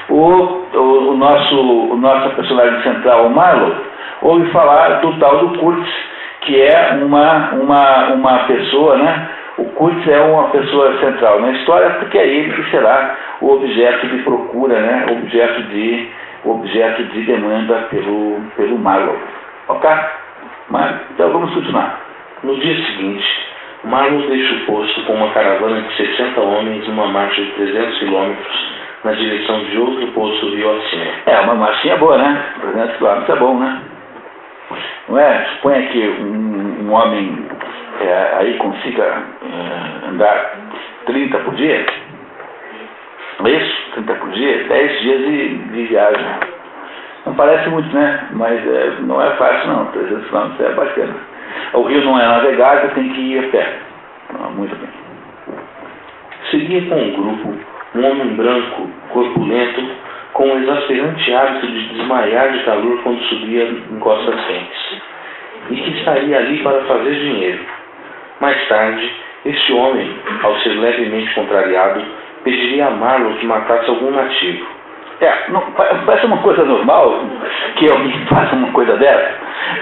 o nosso personagem central, o Marlowe, ouve falar do tal do Kurtz, que é uma pessoa, né? o Kurtz é uma pessoa central na história porque é ele que será o objeto de procura, né? O objeto de demanda pelo Marlowe. Ok? Então vamos continuar. No dia seguinte, Marlowe deixa o posto com uma caravana de 60 homens numa marcha de 300 quilômetros na direção de outro posto rio acima. Uma marchinha boa, né? 300 quilômetros é bom, né? Não é? Suponha que um homem aí consiga andar 30 por dia. Isso, 30 por dia, 10 dias de viagem. Não parece muito, né? Mas não é fácil não, 300 quilômetros é bacana. O rio não é navegável, tem que ir a pé. Muito bem. Seguia com o grupo um homem branco, corpulento, com o exasperante hábito de desmaiar de calor quando subia em costas quentes, e que estaria ali para fazer dinheiro. Mais tarde, este homem, ao ser levemente contrariado, pediria a Marlowe que matasse algum nativo. Parece uma coisa normal que alguém faça uma coisa dessa.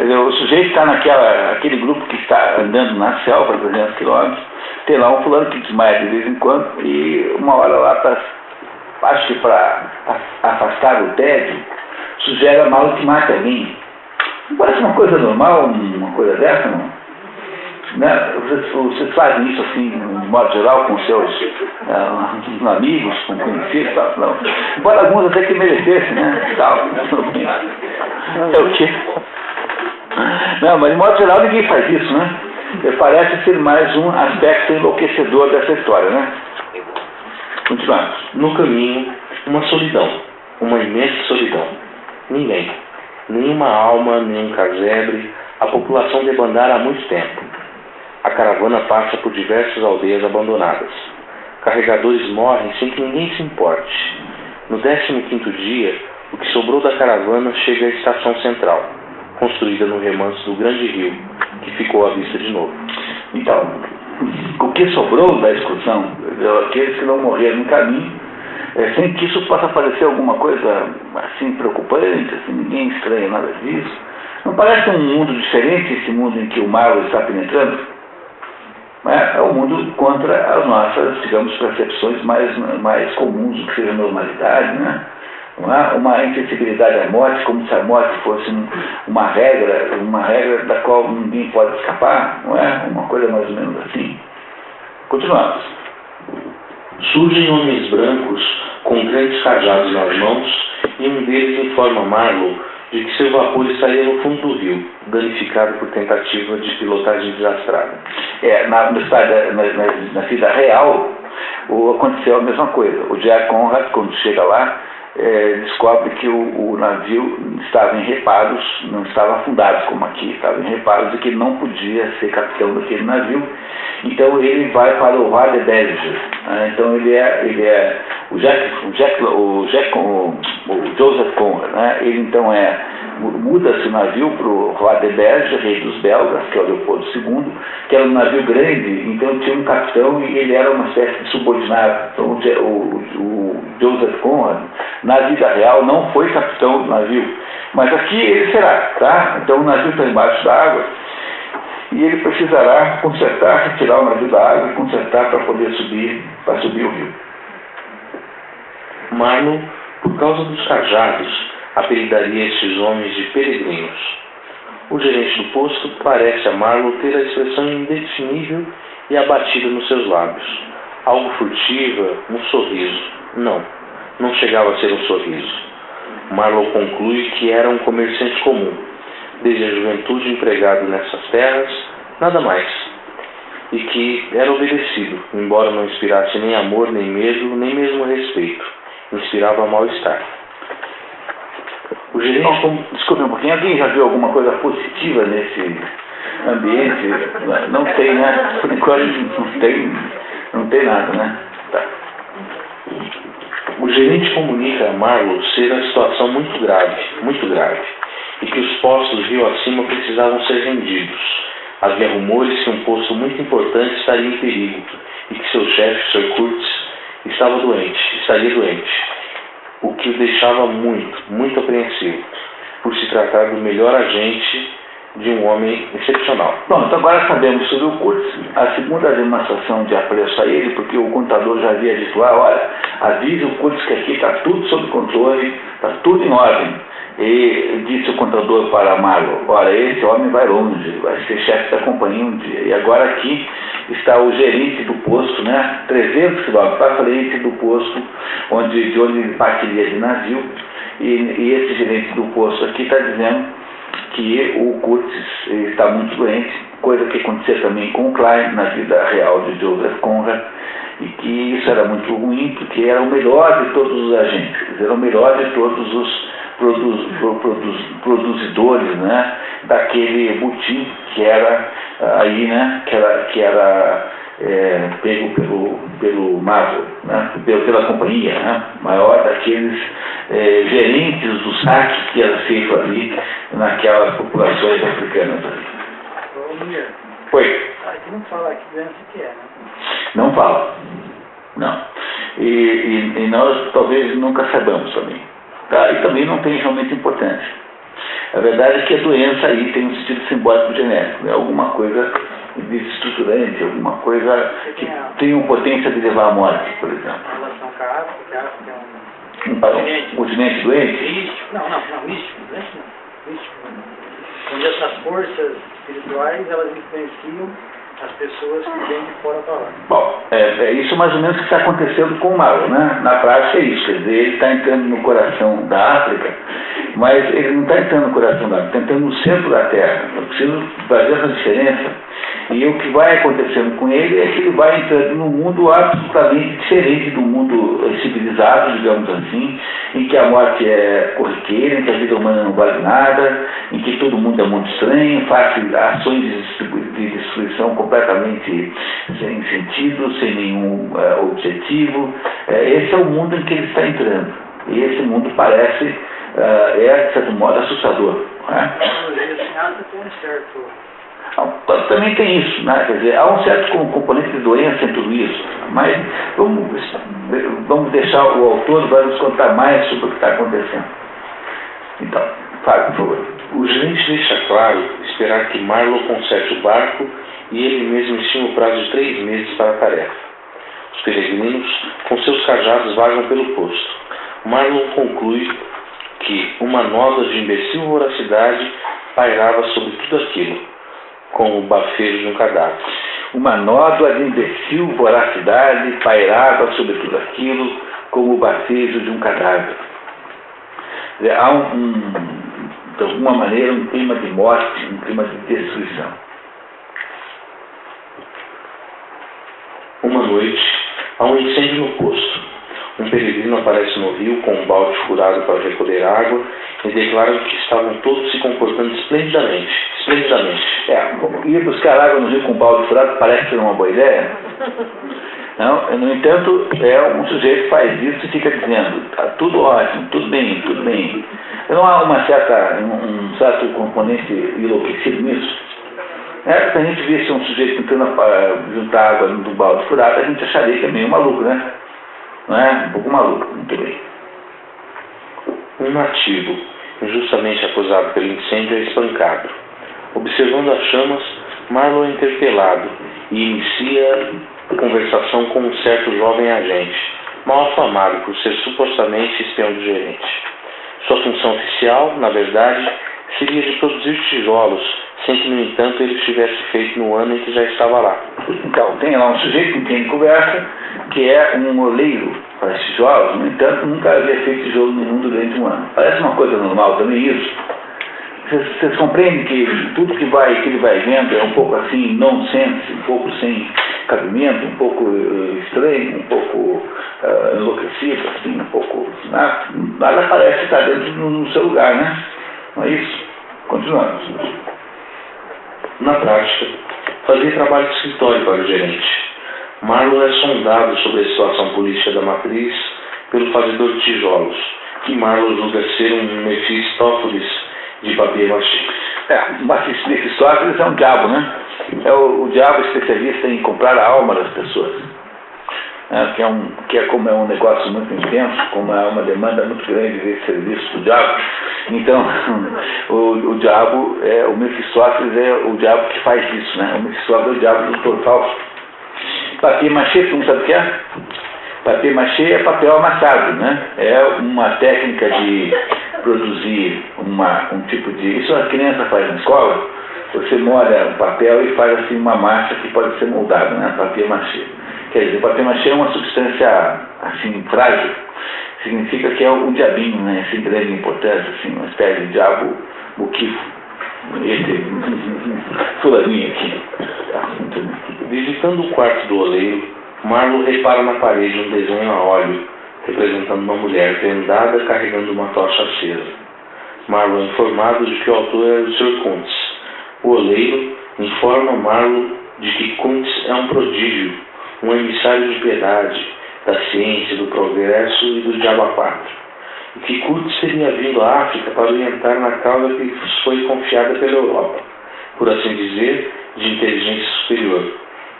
O sujeito está aquele grupo que está andando na selva, 300 quilômetros, tem lá um fulano que desmaia de vez em quando, e uma hora lá, acho que para afastar o tédio, sugere a Marlowe que mate alguém. Não parece uma coisa normal, uma coisa dessa, não? Né? Vocês fazem isso assim, de modo geral, com seus amigos, com conhecidos, tal, não. Embora alguns até que merecessem, né? Tal. É o quê? Não, mas de modo geral ninguém faz isso, né? Parece ser mais um aspecto enlouquecedor dessa história, né? Continuamos. No caminho, uma solidão, uma imensa solidão. Ninguém, nenhuma alma, nenhum casebre, a população debandara há muito tempo. A caravana passa por diversas aldeias abandonadas. Carregadores morrem sem que ninguém se importe. No 15º dia, o que sobrou da caravana chega à estação central, construída no remanso do grande rio, que ficou à vista de novo. Então, o que sobrou da excursão, aqueles que não morreram no caminho, sem que isso possa parecer alguma coisa assim preocupante, assim, ninguém estranha nada disso. Não parece um mundo diferente esse mundo em que o Marlowe está penetrando? É um mundo contra as nossas, digamos, percepções mais comuns do que seja normalidade, né? Não é uma insensibilidade à morte, como se a morte fosse uma regra da qual ninguém pode escapar, não é? Uma coisa mais ou menos assim. Continuamos. Surgem homens brancos com grandes cajados nas mãos, e um deles informa Marlowe de que seu vapor estaria no fundo do rio, danificado por tentativa de pilotagem desastrada. Na vida real, aconteceu a mesma coisa. O Jack Conrad, quando chega lá, descobre que o navio estava em reparos, não estava afundado como aqui, estava em reparos e que ele não podia ser capitão daquele navio. Então ele vai para o Roi de Belge. Então o Joseph Conrad, né? Ele então muda-se o navio para o Roi de Belge, rei dos belgas, que é o Leopoldo II, que era um navio grande, então tinha um capitão e ele era uma espécie de subordinado. Então o Joseph Conrad, na vida real, não foi capitão do navio, mas aqui ele será, tá? Então o navio está embaixo da água e ele precisará consertar, retirar o navio da água e consertar para poder subir o rio. Marlowe, por causa dos cajados, apelidaria estes homens de peregrinos. O gerente do posto parece a Marlowe ter a expressão indefinível e abatida nos seus lábios. Algo furtiva, um sorriso. Não chegava a ser um sorriso. Marlowe conclui que era um comerciante comum, desde a juventude empregado nessas terras, nada mais. E que era obedecido, embora não inspirasse nem amor, nem medo, nem mesmo respeito. Inspirava mal-estar. O gerente... Desculpe um pouquinho, alguém já viu alguma coisa positiva nesse ambiente? Não tem, né? Por enquanto não tem nada, né? Tá. O gerente comunica a Marlowe ser a situação muito grave, e que os postos rio acima precisavam ser rendidos. Havia rumores que um posto muito importante estaria em perigo, e que seu chefe, Sir Kurtz, estaria doente, o que o deixava muito apreensivo, por se tratar do melhor agente de um homem excepcional. Pronto, agora sabemos sobre o Kurtz, a segunda demonstração de apreço a ele, porque o contador já havia dito, olha, avise o Kurtz que aqui está tudo sob controle, está tudo em ordem. E disse o contador para Marlowe, olha, esse homem vai longe, vai ser chefe da companhia um dia. E agora aqui está o gerente do posto, né, 300 quilômetros para frente do posto de onde ele partiria de navio. E esse gerente do posto aqui está dizendo que o Kurtz está muito doente, coisa que acontecia também com o Klein na vida real de Joseph Conrad, e que isso era muito ruim, porque era o melhor de todos os agentes, era o melhor de todos os produzidores, né, daquele butim que era aí, né, que era pego pelo Marlowe, né, pela companhia, né, maior daqueles gerentes do saque que era feito ali naquelas populações africanas ali. Oi. Aqui não fala que doença que é, né? Não fala. Não. E nós talvez nunca saibamos também. Tá? E também não tem realmente importância. A verdade é que a doença aí tem um sentido simbólico genérico, né? Alguma coisa desestruturante, alguma coisa que tem uma potência de levar à morte, por exemplo. Em relação com a África, que a África é um continente doente? Místico. Não, místico, doente não. Místico. Onde essas forças espirituais, elas influenciam as pessoas que vêm de fora para lá. Bom, é isso mais ou menos que está acontecendo com o Marlowe, né? Na prática é isso, quer dizer, ele está entrando no coração da África, mas ele não está entrando no coração da África, está entrando no centro da Terra. Eu preciso fazer essa diferença. E o que vai acontecendo com ele é que ele vai entrando num mundo absolutamente diferente do mundo civilizado, digamos assim, em que a morte é corriqueira, em que a vida humana não vale nada, em que todo mundo é muito estranho, faz ações de destruição completamente sem sentido, sem nenhum objetivo. Esse é o mundo em que ele está entrando. E esse mundo parece, de certo modo, assustador. Não é? Também tem isso, né? Quer dizer, há um certo componente de doença em tudo isso, mas vamos deixar o autor vai nos contar mais sobre o que está acontecendo. Então, fale, por favor. O gerente deixa claro esperar que Marlowe conserte o barco e ele mesmo estima o prazo de 3 meses para a tarefa. Os peregrinos, com seus cajados, vagam pelo posto. Marlowe conclui que uma nódoa de imbecil voracidade pairava sobre tudo aquilo, como o bafejo de um cadáver. Uma nódoa de imbecil voracidade pairava sobre tudo aquilo, como o bafejo de um cadáver. Há de alguma maneira, um clima de morte, um clima de destruição. Uma noite, há um incêndio no posto. Um peregrino aparece no rio com um balde furado para recolher água e declara que estavam todos se comportando esplendidamente. Ir buscar água no rio com um balde furado parece ser uma boa ideia. Não, no entanto, um sujeito que faz isso e fica dizendo, está tudo ótimo, tudo bem, tudo bem. Não há um certo componente enlouquecido nisso? Se a gente visse um sujeito tentando juntar água no balde furado, a gente acharia que é meio maluco, né? Não é? Um pouco maluco, muito bem. Um nativo, injustamente acusado pelo incêndio, é espancado. Observando as chamas, Marlowe é interpelado e inicia conversação com um certo jovem agente, mal afamado por ser supostamente espião do gerente. Sua função oficial, na verdade, seria de produzir tijolos, sem que, no entanto, ele tivesse feito no ano em que já estava lá. Então, tem lá um sujeito com quem ele conversa, que é um oleiro para tijolos, no entanto, nunca havia feito tijolo no mundo durante um ano. Parece uma coisa normal também isso. Vocês compreendem que tudo que ele vai vendo é um pouco assim, nonsense, um pouco sem cabimento, um pouco estranho, um pouco enlouquecido, assim, um pouco... Nada parece estar dentro no seu lugar, né? Não é isso? Continuamos. Na prática, fazia trabalho de escritório para o gerente. Marlowe é sondado sobre a situação política da matriz pelo fazedor de tijolos, que Marlowe julga ser um Mefistófeles de papier-mâché. Mefistófeles é um diabo, né? É o diabo especialista em comprar a alma das pessoas. né, que é como é um negócio muito intenso, como é uma demanda muito grande desse serviço do diabo. Então, o diabo, o Mefistófeles é o diabo que faz isso, né? O Mefistófeles é o diabo do Dr. Fausto. Papier mâché, tu não sabe o que é? Papier mâché é papel amassado, né? É uma técnica de produzir um tipo de... Isso a criança faz na escola. Você molha o papel e faz assim uma massa que pode ser moldada, né? Papier mâché. Quer dizer, o papier mâché é uma substância assim frágil. Significa que é um diabinho, né? Sem grande importância, assim, uma espécie de diabo buquifo. Esse fulaninho aqui. Visitando o quarto do oleiro, Marlowe repara na parede um desenho a óleo, representando uma mulher vendada carregando uma tocha acesa. Marlowe é informado de que o autor é o Sr. Kuntz. O oleiro informa Marlowe de que Kuntz é um prodígio, um emissário de piedade, da ciência, do progresso e do diabo a quatro. E que Kuntz teria vindo à África para orientar na causa que foi confiada pela Europa, por assim dizer, de inteligência superior,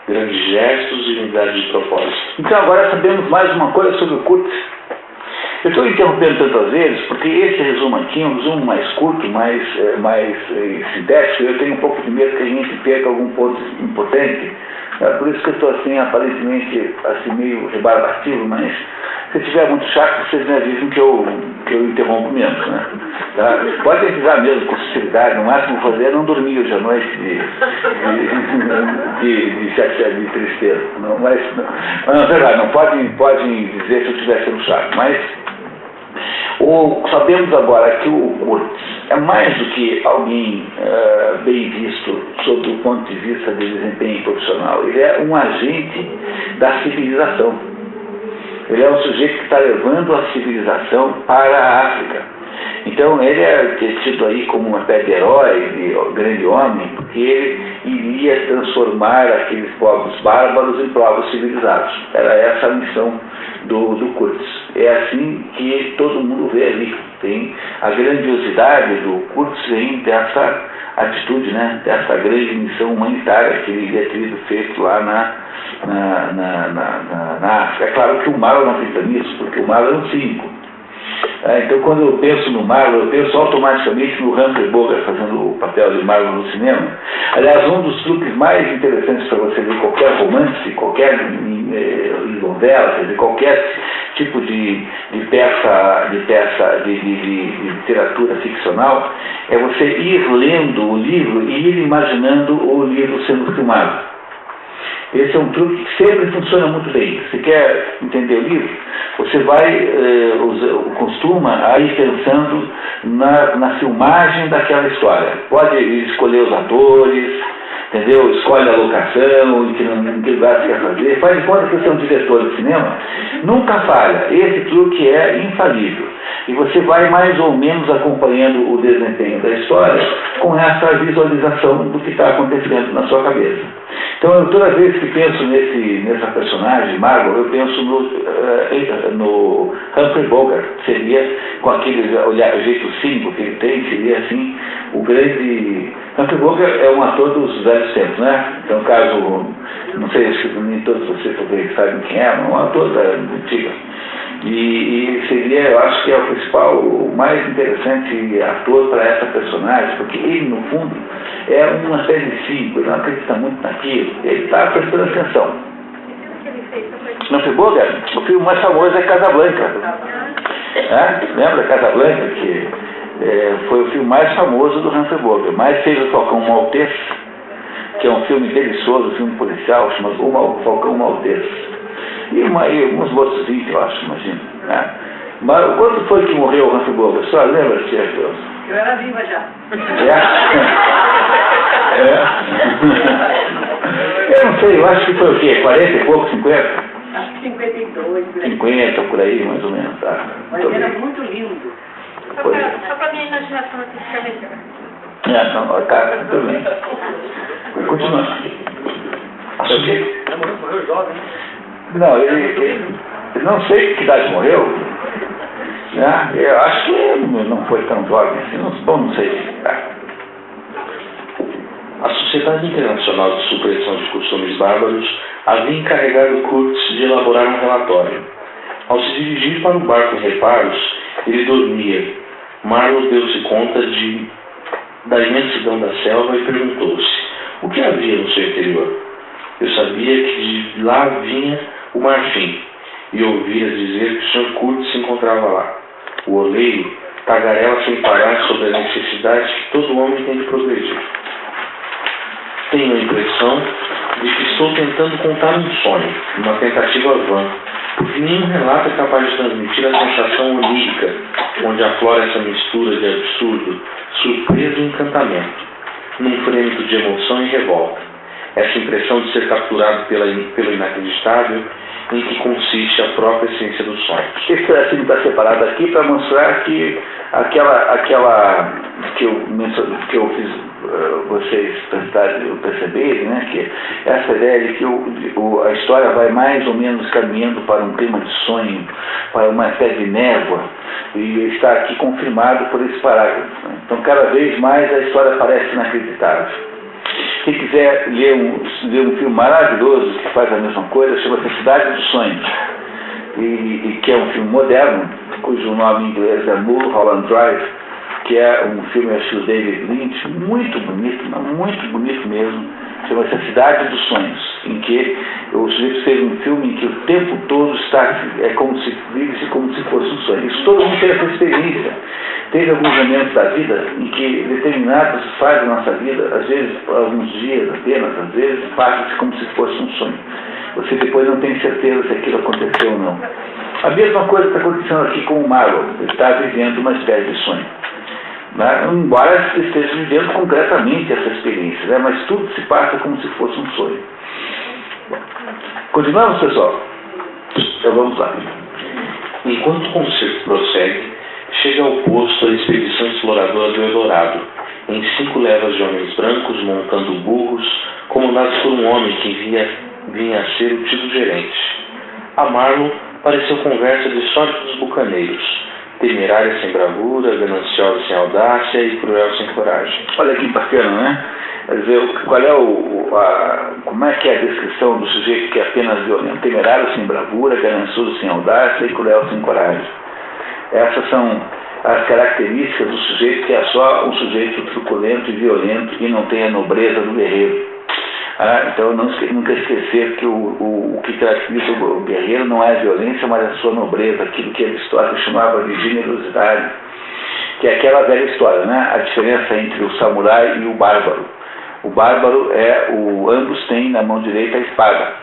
grandes gestos e unidade de propósito. Então agora sabemos mais uma coisa sobre o Kuntz. Eu estou interrompendo tantas vezes porque esse resumo aqui é um resumo mais curto, mais sintético. Eu tenho um pouco de medo que a gente perca algum ponto importante. Por isso que eu estou assim, aparentemente, assim, meio rebarbativo, mas se tiver muito chato, vocês me avisam que eu interrompo mesmo, né? Tá? Pode avisar mesmo com sinceridade, no máximo fazer é não dormir hoje à noite de tristeza. Não, mas não, é verdade, não podem dizer se eu estiver sendo chato, mas sabemos agora que o Kuntz é mais do que alguém bem visto sob o ponto de vista de desempenho profissional. Ele é um agente da civilização. Ele é um sujeito que está levando a civilização para a África. Então ele é tido aí como uma espécie de herói, de grande homem, porque ele iria transformar aqueles povos bárbaros em povos civilizados. Era essa a missão do Kuntz. É assim que todo mundo vê ali. Tem a grandiosidade do Kuntz vem dessa atitude, né? Dessa grande missão humanitária que ele iria ter feito lá na África. É claro que o Marlowe não acredita nisso, porque o Marlowe é um cínico. Então, quando eu penso no Marlowe, eu penso automaticamente no Humphrey Bogart fazendo o papel de Marlowe no cinema. Aliás, um dos truques mais interessantes para você ler qualquer romance, qualquer novela, quer dizer, qualquer tipo de peça de literatura ficcional, é você ir lendo o livro e ir imaginando o livro sendo filmado. Esse é um truque que sempre funciona muito bem. Você quer entender o livro? Você vai, costuma ir pensando na filmagem daquela história. Pode escolher os atores, entendeu? Escolhe a locação, em que lugar você quer fazer. Faz de conta que você é um diretor de cinema. Nunca falha. Esse truque é infalível. E você vai mais ou menos acompanhando o desempenho da história com essa visualização do que está acontecendo na sua cabeça. Então, toda vez que penso nessa personagem, Marlowe, eu penso no Humphrey Bogart. Seria, com aquele jeito cínico que ele tem, seria assim, o grande... Humphrey Bogart é um ator dos velhos tempos, né? Então, caso, não sei se nem todos vocês talvez sabem quem é, mas é um ator da antiga. E seria, eu acho que é o principal, o mais interessante ator para essa personagem, porque ele, no fundo, é uma espécie de cínico, ele não acredita muito naquilo, ele está prestando atenção. Humphrey Bogart, o filme mais famoso é Casablanca. Lembra Casablanca, que foi o filme mais famoso do Humphrey Bogart, mas fez o Falcão Maltês, que é um filme delicioso, um filme policial, chamado O Falcão Maltês. E uns outros 20, eu acho, imagina. Né? Mas quando foi que morreu o Humphrey Bogart? Só lembra-se, Eu era viva já. Eu não sei, eu acho que foi o quê? 40 e pouco, 50? Acho que 52. 50, por aí, mais ou menos. Tá? Mas ele era muito lindo. Só para minha imaginação aqui ficar melhor. Não, tá, tudo bem. Continua. Ele morreu jovem. Não, ele não sei que idade morreu. Né? Eu acho que não foi tão jovem assim, não sei. Tá. A Sociedade Internacional de Supressão de Costumes Bárbaros havia encarregado Kurtz de elaborar um relatório. Ao se dirigir para o barco em reparos, ele dormia. Marlowe deu-se conta da imensidão da selva e perguntou-se: o que havia no seu interior? Eu sabia que de lá vinha o marfim, e ouvira dizer que o Sr. Kurtz se encontrava lá. O oleiro tagarela sem parar sobre a necessidade que todo homem tem de progredir. Tenho a impressão de que estou tentando contar um sonho, uma tentativa vã, porque nenhum relato é capaz de transmitir a sensação onírica, onde aflora essa mistura de absurdo, surpresa e encantamento, num frêmito de emoção e revolta. Essa impressão de ser capturado pelo inacreditável, em que consiste a própria essência dos sonhos. Esse pedacinho está separado aqui para mostrar que aquela que eu fiz vocês perceberem, né, que essa ideia de que a história vai mais ou menos caminhando para um clima de sonho, para uma espécie de névoa, e está aqui confirmado por esse parágrafo. Então, cada vez mais a história parece inacreditável. Quem quiser ler um filme maravilhoso que faz a mesma coisa, chama-se Cidade dos Sonhos, e que é um filme moderno, cujo nome em inglês é Mulholland Drive, que é um filme do David Lynch, muito bonito mesmo, chama-se A Cidade dos Sonhos, em que o sujeito fez um filme em que o tempo todo vive-se como se fosse um sonho. Isso todo mundo tem essa experiência. Teve alguns momentos da vida em que determinadas fases da nossa vida, às vezes alguns dias apenas, às vezes passa-se como se fosse um sonho. Você depois não tem certeza se aquilo aconteceu ou não. A mesma coisa está acontecendo aqui com o Marlowe. Ele está vivendo uma espécie de sonho. Embora esteja vivendo concretamente essa experiência, né? Mas tudo se passa como se fosse um sonho. Bom, continuamos, pessoal? Então vamos lá. Enquanto o concerto prossegue, chega ao posto a expedição exploradora do Eldorado, em 5 levas de homens brancos montando burros, comandados por um homem que vinha a ser o tio gerente. A Marlowe pareceu conversa de sólidos bucaneiros, temerária sem bravura, gananciosa sem audácia e cruel sem coragem. Olha que bacana, né? Quer dizer, como é que é a descrição do sujeito que é apenas violento? Temerário sem bravura, ganancioso sem audácia e cruel sem coragem. Essas são as características do sujeito que é só um sujeito truculento e violento e não tem a nobreza do guerreiro. Então nunca esquecer que o que caracteriza o guerreiro não é a violência, mas a sua nobreza, aquilo que Aristóteles chamava de generosidade, que é aquela velha história, né? A diferença entre o samurai e o bárbaro. O bárbaro ambos têm na mão direita a espada,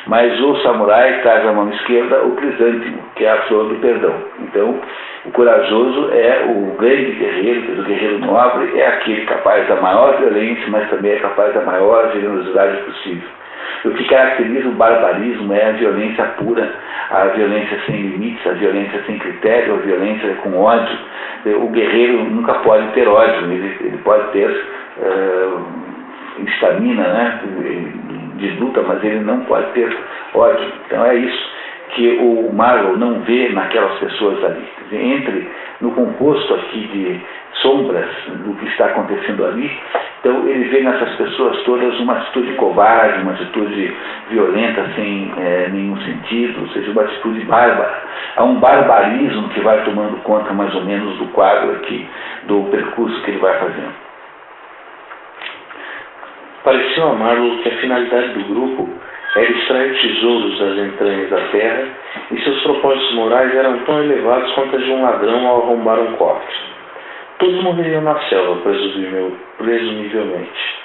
mas o samurai traz na mão esquerda o crisântemo, que é a flor do perdão. Então, o corajoso é o grande guerreiro, o guerreiro nobre, é aquele capaz da maior violência, mas também é capaz da maior generosidade possível. O que caracteriza o barbarismo é a violência pura, a violência sem limites, a violência sem critério, a violência com ódio. O guerreiro nunca pode ter ódio, ele pode ter estamina, né, de luta, mas ele não pode ter ódio. Então é isso que o Marlowe não vê naquelas pessoas ali. Entre no composto aqui de sombras do que está acontecendo ali, então ele vê nessas pessoas todas uma atitude covarde, uma atitude violenta sem nenhum sentido, ou seja, uma atitude bárbara. Há um barbarismo que vai tomando conta mais ou menos do quadro aqui, do percurso que ele vai fazendo. Pareceu a Marlowe que a finalidade do grupo era extrair tesouros das entranhas da terra, e seus propósitos morais eram tão elevados quanto as de um ladrão ao arrombar um cofre. Todos morreriam na selva, presumivelmente.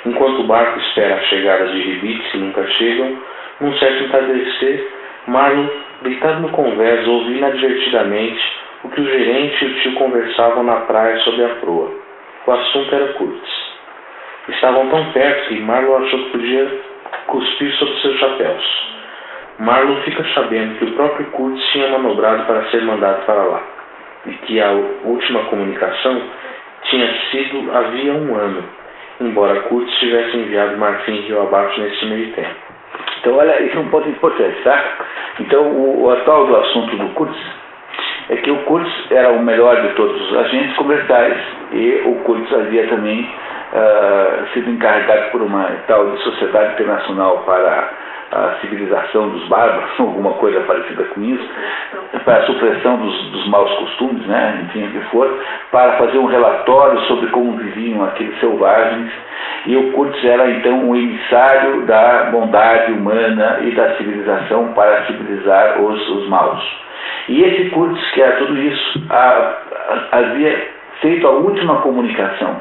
Enquanto o barco espera a chegada de ribites que nunca chegam, num certo entardecer, Marlowe, deitado no convés, ouviu inadvertidamente o que o gerente e o tio conversavam na praia sob a proa. O assunto era Kurtz. Estavam tão perto que Marlowe achou que podia cuspir sobre seus chapéus. Marlowe fica sabendo que o próprio Kurtz tinha manobrado para ser mandado para lá, e que a última comunicação tinha sido havia 1 ano, embora Kurtz tivesse enviado marfim rio abaixo nesse meio tempo. Então, olha, isso é um ponto importante, tá? Então, o atual do assunto do Kurtz é que o Kurtz era o melhor de todos os agentes comerciais, e o Kurtz havia também sido encarregado por uma tal de Sociedade Internacional para a Civilização dos Bárbaros, alguma coisa parecida com isso, para a supressão dos maus costumes, né, enfim, o que for, para fazer um relatório sobre como viviam aqueles selvagens, e o Kurtz era então o emissário da bondade humana e da civilização para civilizar os maus. E esse Kurtz, que era tudo isso, havia feito a última comunicação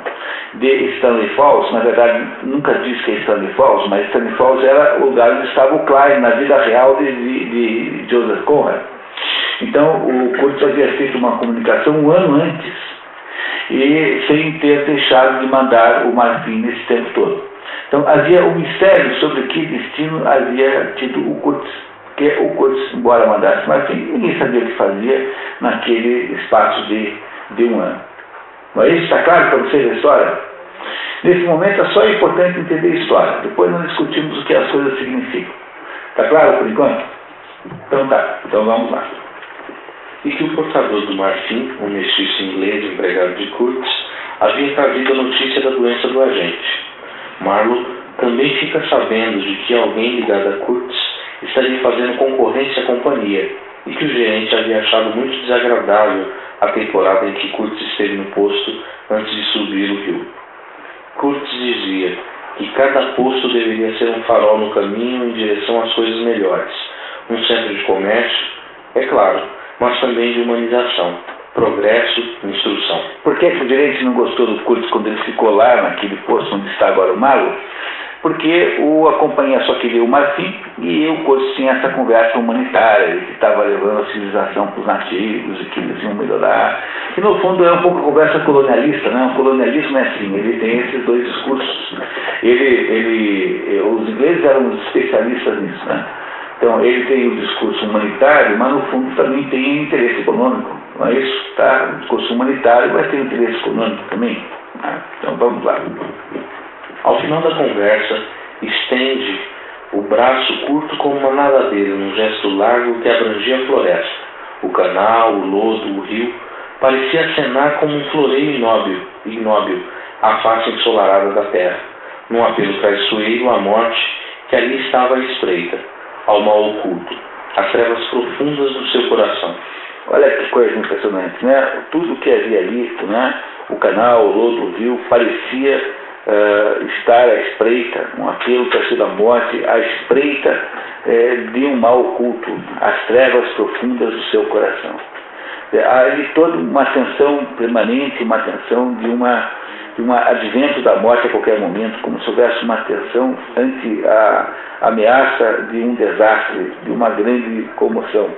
de Stanley Falls. Na verdade, nunca disse que é Stanley Falls, mas Stanley Falls era o lugar onde estava o Klein, na vida real de Joseph Conrad. Então, o Kurtz havia feito uma comunicação um ano antes, e sem ter deixado de mandar o Marfim nesse tempo todo. Então, havia um mistério sobre que destino havia tido o Kurtz, porque o Kurtz, embora mandasse Marfim, ninguém sabia o que fazia naquele espaço de um ano. Mas isso está claro para vocês a história? Nesse momento é só importante entender a história. Depois nós discutimos o que as coisas significam. Está claro por enquanto? Então tá, então vamos lá. E que o portador do Marfim, um mestiço inglês empregado de Kurtz, havia trazido a notícia da doença do agente. Marlowe também fica sabendo de que alguém ligado a Kurtz estaria fazendo concorrência à companhia, e que o gerente havia achado muito desagradável a temporada em que Kurtz esteve no posto antes de subir o rio. Kurtz dizia que cada posto deveria ser um farol no caminho em direção às coisas melhores, um centro de comércio, é claro, mas também de humanização, progresso e instrução. Por que o gerente não gostou do Kurtz quando ele ficou lá naquele posto onde está agora o Marlowe? Porque a companhia só queria o Marfim e o Kurtz tinha essa conversa humanitária, ele que estava levando a civilização para os nativos e que eles iam melhorar. E no fundo é um pouco a conversa colonialista, né? O colonialismo é assim, ele tem esses dois discursos. Os ingleses eram os especialistas nisso, né? Então ele tem o discurso humanitário, mas no fundo também tem interesse econômico. Não é isso? Tá? O discurso humanitário vai ter interesse econômico também. Né? Então vamos lá. Ao final da conversa, estende o braço curto como uma nadadeira, num gesto largo que abrangia a floresta. O canal, o lodo, o rio, parecia acenar como um floreio ignóbil à face ensolarada da terra, num apelo traiçoeiro à morte que ali estava à espreita, ao mal oculto, às trevas profundas do seu coração. Olha que coisa impressionante, né? Tudo que havia ali, né? O canal, o lodo, o rio, parecia estar à espreita, um apelo traiçoeiro à morte, à espreita de um mal oculto, às trevas profundas do seu coração. Há ali toda uma tensão permanente, uma tensão de um advento da morte a qualquer momento, como se houvesse uma tensão ante a ameaça de um desastre, de uma grande comoção.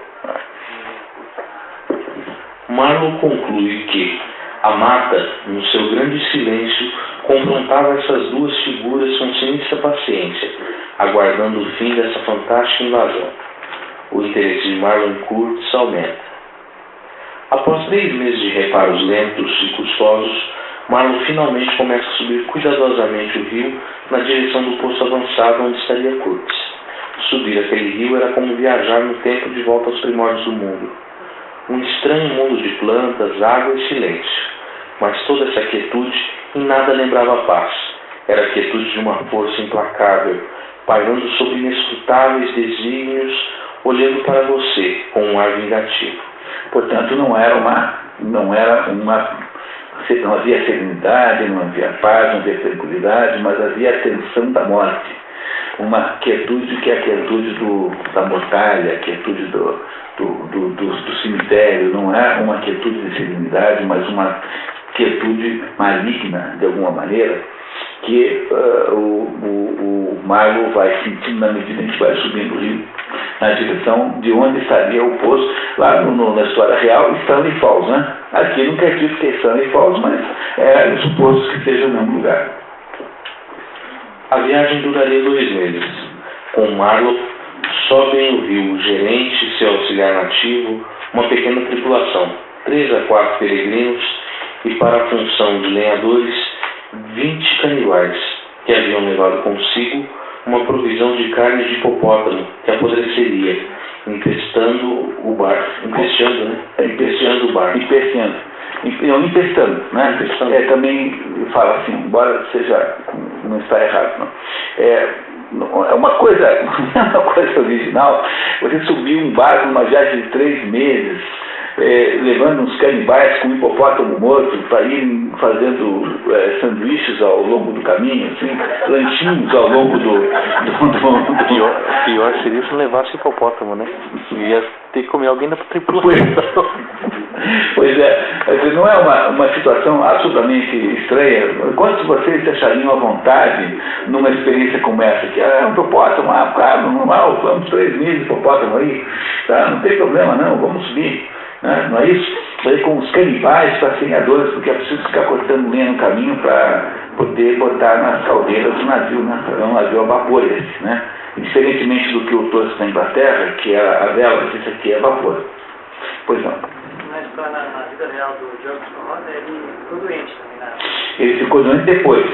Marlowe conclui que a mata, no seu grande silêncio, confrontava essas duas figuras com sinistra paciência, aguardando o fim dessa fantástica invasão. O interesse de Marlowe em Kurtz aumenta. Após 3 meses de reparos lentos e custosos, Marlowe finalmente começa a subir cuidadosamente o rio na direção do posto avançado onde estaria Kurtz. Subir aquele rio era como viajar no tempo de volta aos primórdios do mundo. Um estranho mundo de plantas, água e silêncio. Mas toda essa quietude em nada lembrava a paz. Era a quietude de uma força implacável, pairando sobre inescrutáveis desígnios, olhando para você com um ar vingativo. Portanto, não havia serenidade, não havia paz, não havia tranquilidade, mas havia a tensão da morte. Uma quietude que é a quietude da mortalha, a quietude do cemitério. Não é uma quietude de serenidade, mas uma quietude maligna, de alguma maneira, que o Marlowe vai sentindo na medida em que vai subindo o rio, na direção de onde estaria o poço, lá na história real, Stanley Falls, né? Aqui não quer dizer que é Stanley Falls, mas é suposto que seja o mesmo lugar. A viagem duraria 2 meses. Com Marlowe, sobem o rio o gerente e seu auxiliar nativo, uma pequena tripulação, 3 a 4 peregrinos, e para a função de lenhadores, 20 canibais, que haviam levado consigo uma provisão de carne de hipopótamo que apodreceria, empesteando o barco. Empestando, né? Também fala assim, embora seja, não está errado, não. É uma coisa original, você subir um barco numa viagem de 3 meses, levando uns canibais com um hipopótamo morto para irem fazendo sanduíches ao longo do caminho, assim, lanchinhos ao longo do pior seria se não levasse hipopótamo, né? Ia ter que comer alguém da tripulação. Pois é, não é uma situação absolutamente estranha. Quantos de vocês achariam à vontade numa experiência como essa? Que um hipopótamo, claro, normal, vamos 3 meses de hipopótamo aí, tá? Não tem problema não, vamos subir. Não é isso? Aí com os canibais passeadores, porque é preciso ficar cortando lenha no caminho para poder botar nas caldeiras do navio, né? É um navio a vapor esse, né? Diferentemente do que o torso da Inglaterra, que é a vela, isso aqui é vapor. Pois não. Mas na vida real do George Rosa, ele ficou doente também, né? Ele ficou doente depois.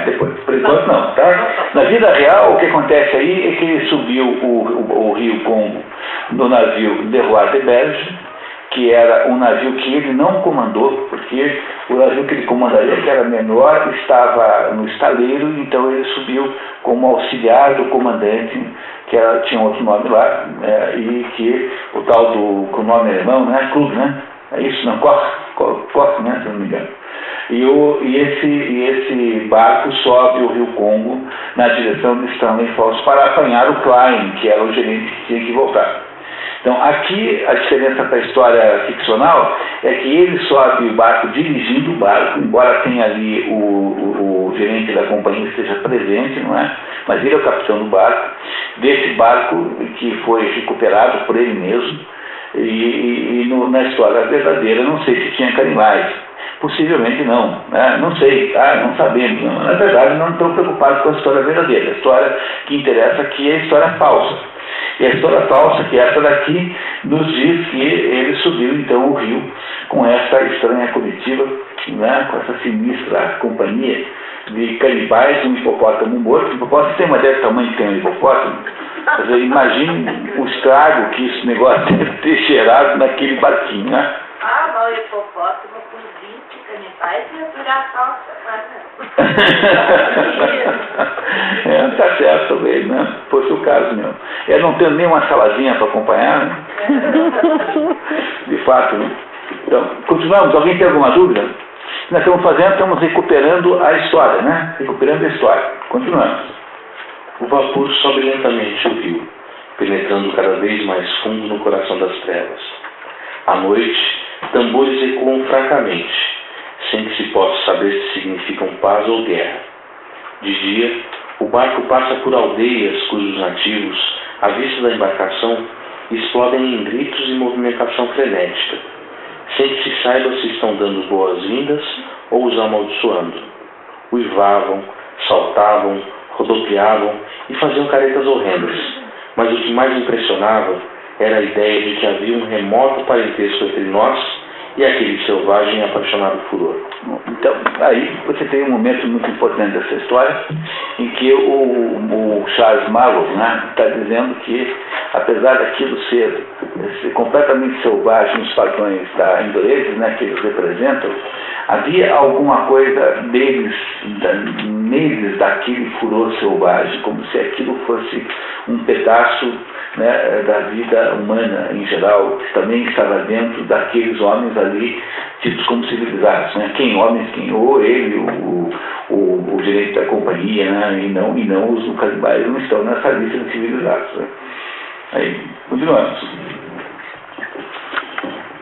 Depois. Por enquanto não, tá? Na vida real, o que acontece aí é que ele subiu o rio Congo no navio Le Roi de Belge, que era um navio que ele não comandou, porque o navio que ele comandaria, que era menor, estava no estaleiro, então ele subiu como auxiliar do comandante, que tinha outro nome lá, e que o tal com o nome alemão, né? Klug, né? É isso, não? Koch, né? Se não me engano. E esse barco sobe o rio Congo na direção de Stanley Falls para apanhar o Klein, que era o gerente que tinha que voltar. Então, aqui, a diferença para a história ficcional é que ele sobe o barco dirigindo o barco, embora tenha ali o gerente da companhia esteja presente, não é? Mas ele é o capitão do barco, desse barco que foi recuperado por ele mesmo, na história verdadeira, não sei se tinha canibais. Possivelmente não, né? Não sei, não sabemos. Não. Na verdade, não estão preocupados com a história verdadeira. A história que interessa aqui é a história falsa. E a história falsa, que essa daqui, nos diz que ele subiu então o rio com essa estranha comitiva, né? Com essa sinistra companhia de canibais, um hipopótamo morto. O hipopótamo tem uma ideia do tamanho que tem um hipopótamo. Mas imagine o estrago que esse negócio deve ter gerado naquele barquinho, né? Mas o hipopótamo com 20 canibais ia durar falsa, tá certo também, né? Fosse o caso mesmo. Eu não tenho nem uma saladinha para acompanhar, né? De fato, né? Então, continuamos. Alguém tem alguma dúvida? Nós estamos recuperando a história, né? Recuperando a história. Continuamos. O vapor sobe lentamente o rio, penetrando cada vez mais fundo no coração das trevas. À noite, tambores ecoam fracamente, sem que se possa saber se significam paz ou guerra. De dia, o barco passa por aldeias cujos nativos, à vista da embarcação, explodem em gritos e movimentação frenética, sem que se saiba se estão dando boas-vindas ou os amaldiçoando. Uivavam, saltavam, rodopiavam e faziam caretas horrendas, mas o que mais impressionava era a ideia de que havia um remoto parentesco entre nós e aquele selvagem e apaixonado furor. Então, aí você tem um momento muito importante dessa história, em que o Charles Marlowe, né, está dizendo que, apesar daquilo ser completamente selvagem nos padrões da Indonésia, né, que eles representam, havia alguma coisa neles daquele furor selvagem, como se aquilo fosse um pedaço, né, da vida humana em geral, que também estava dentro daqueles homens ali, tidos como civilizados, né? Ou ele, o gerente da companhia, né? e não os canibais, não estão nessa lista de civilizados. Né? Aí, continuamos.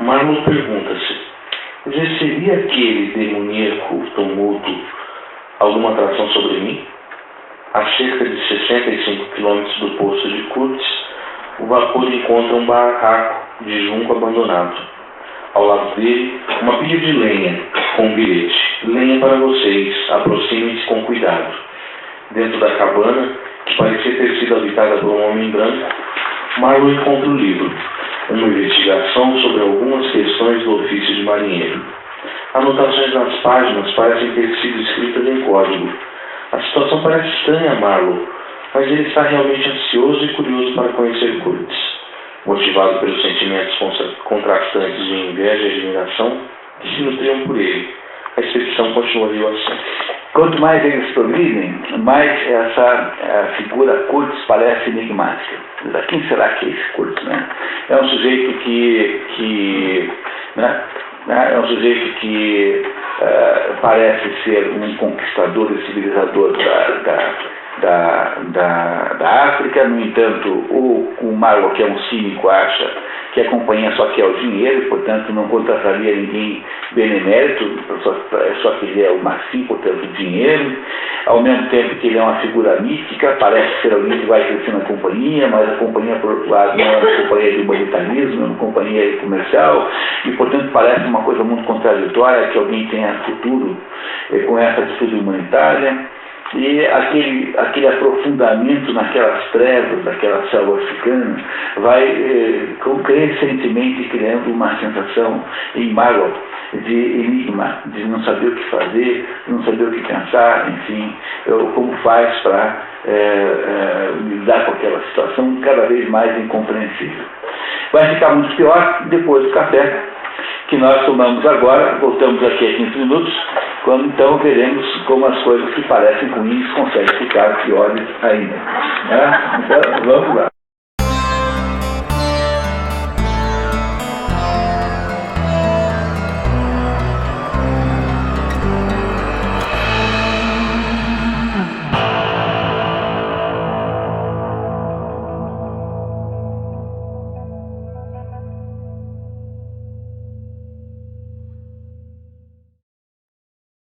Marlowe pergunta-se: exerceria aquele demoníaco tumulto alguma atração sobre mim? A cerca de 65 quilômetros do poço de Curtis, o vapor encontra um barraco de junco abandonado. Ao lado dele, uma pilha de lenha com um bilhete: lenha para vocês, aproximem-se com cuidado. Dentro da cabana, que parecia ter sido habitada por um homem branco, Marlowe encontra o livro, uma investigação sobre algumas questões do ofício de marinheiro. Anotações nas páginas parecem ter sido escritas em código. A situação parece estranha a Marlowe, mas ele está realmente ansioso e curioso para conhecer Curtis. Motivado pelos sentimentos contrastantes de inveja e admiração, que se nutriam por ele. A expedição continuaria assim. Quanto mais eles progridem, mais essa figura Kurtz parece enigmática. Quem será que é esse Kurtz, né? É um sujeito que parece ser um conquistador e civilizador da África. No entanto, o Marlowe, que é um cínico, acha que a companhia só quer o dinheiro, portanto não contrataria ninguém benemérito, só que ele é o Massim, portanto dinheiro. Ao mesmo tempo que ele é uma figura mística, parece ser alguém que vai crescer na companhia, mas a companhia, por outro lado, não é uma companhia de humanitarismo, é uma companhia comercial, e portanto parece uma coisa muito contraditória que alguém tenha futuro com essa atitude humanitária. E aquele aprofundamento naquelas trevas, daquela selva africana, vai crescentemente criando uma sensação em Marlowe de enigma, de não saber o que fazer, de não saber o que pensar, enfim, como faz para lidar com aquela situação cada vez mais incompreensível. Vai ficar muito pior depois do café que nós tomamos agora. Voltamos aqui a 15 minutos, quando então veremos como as coisas que parecem ruins conseguem ficar piores ainda. Então, vamos lá.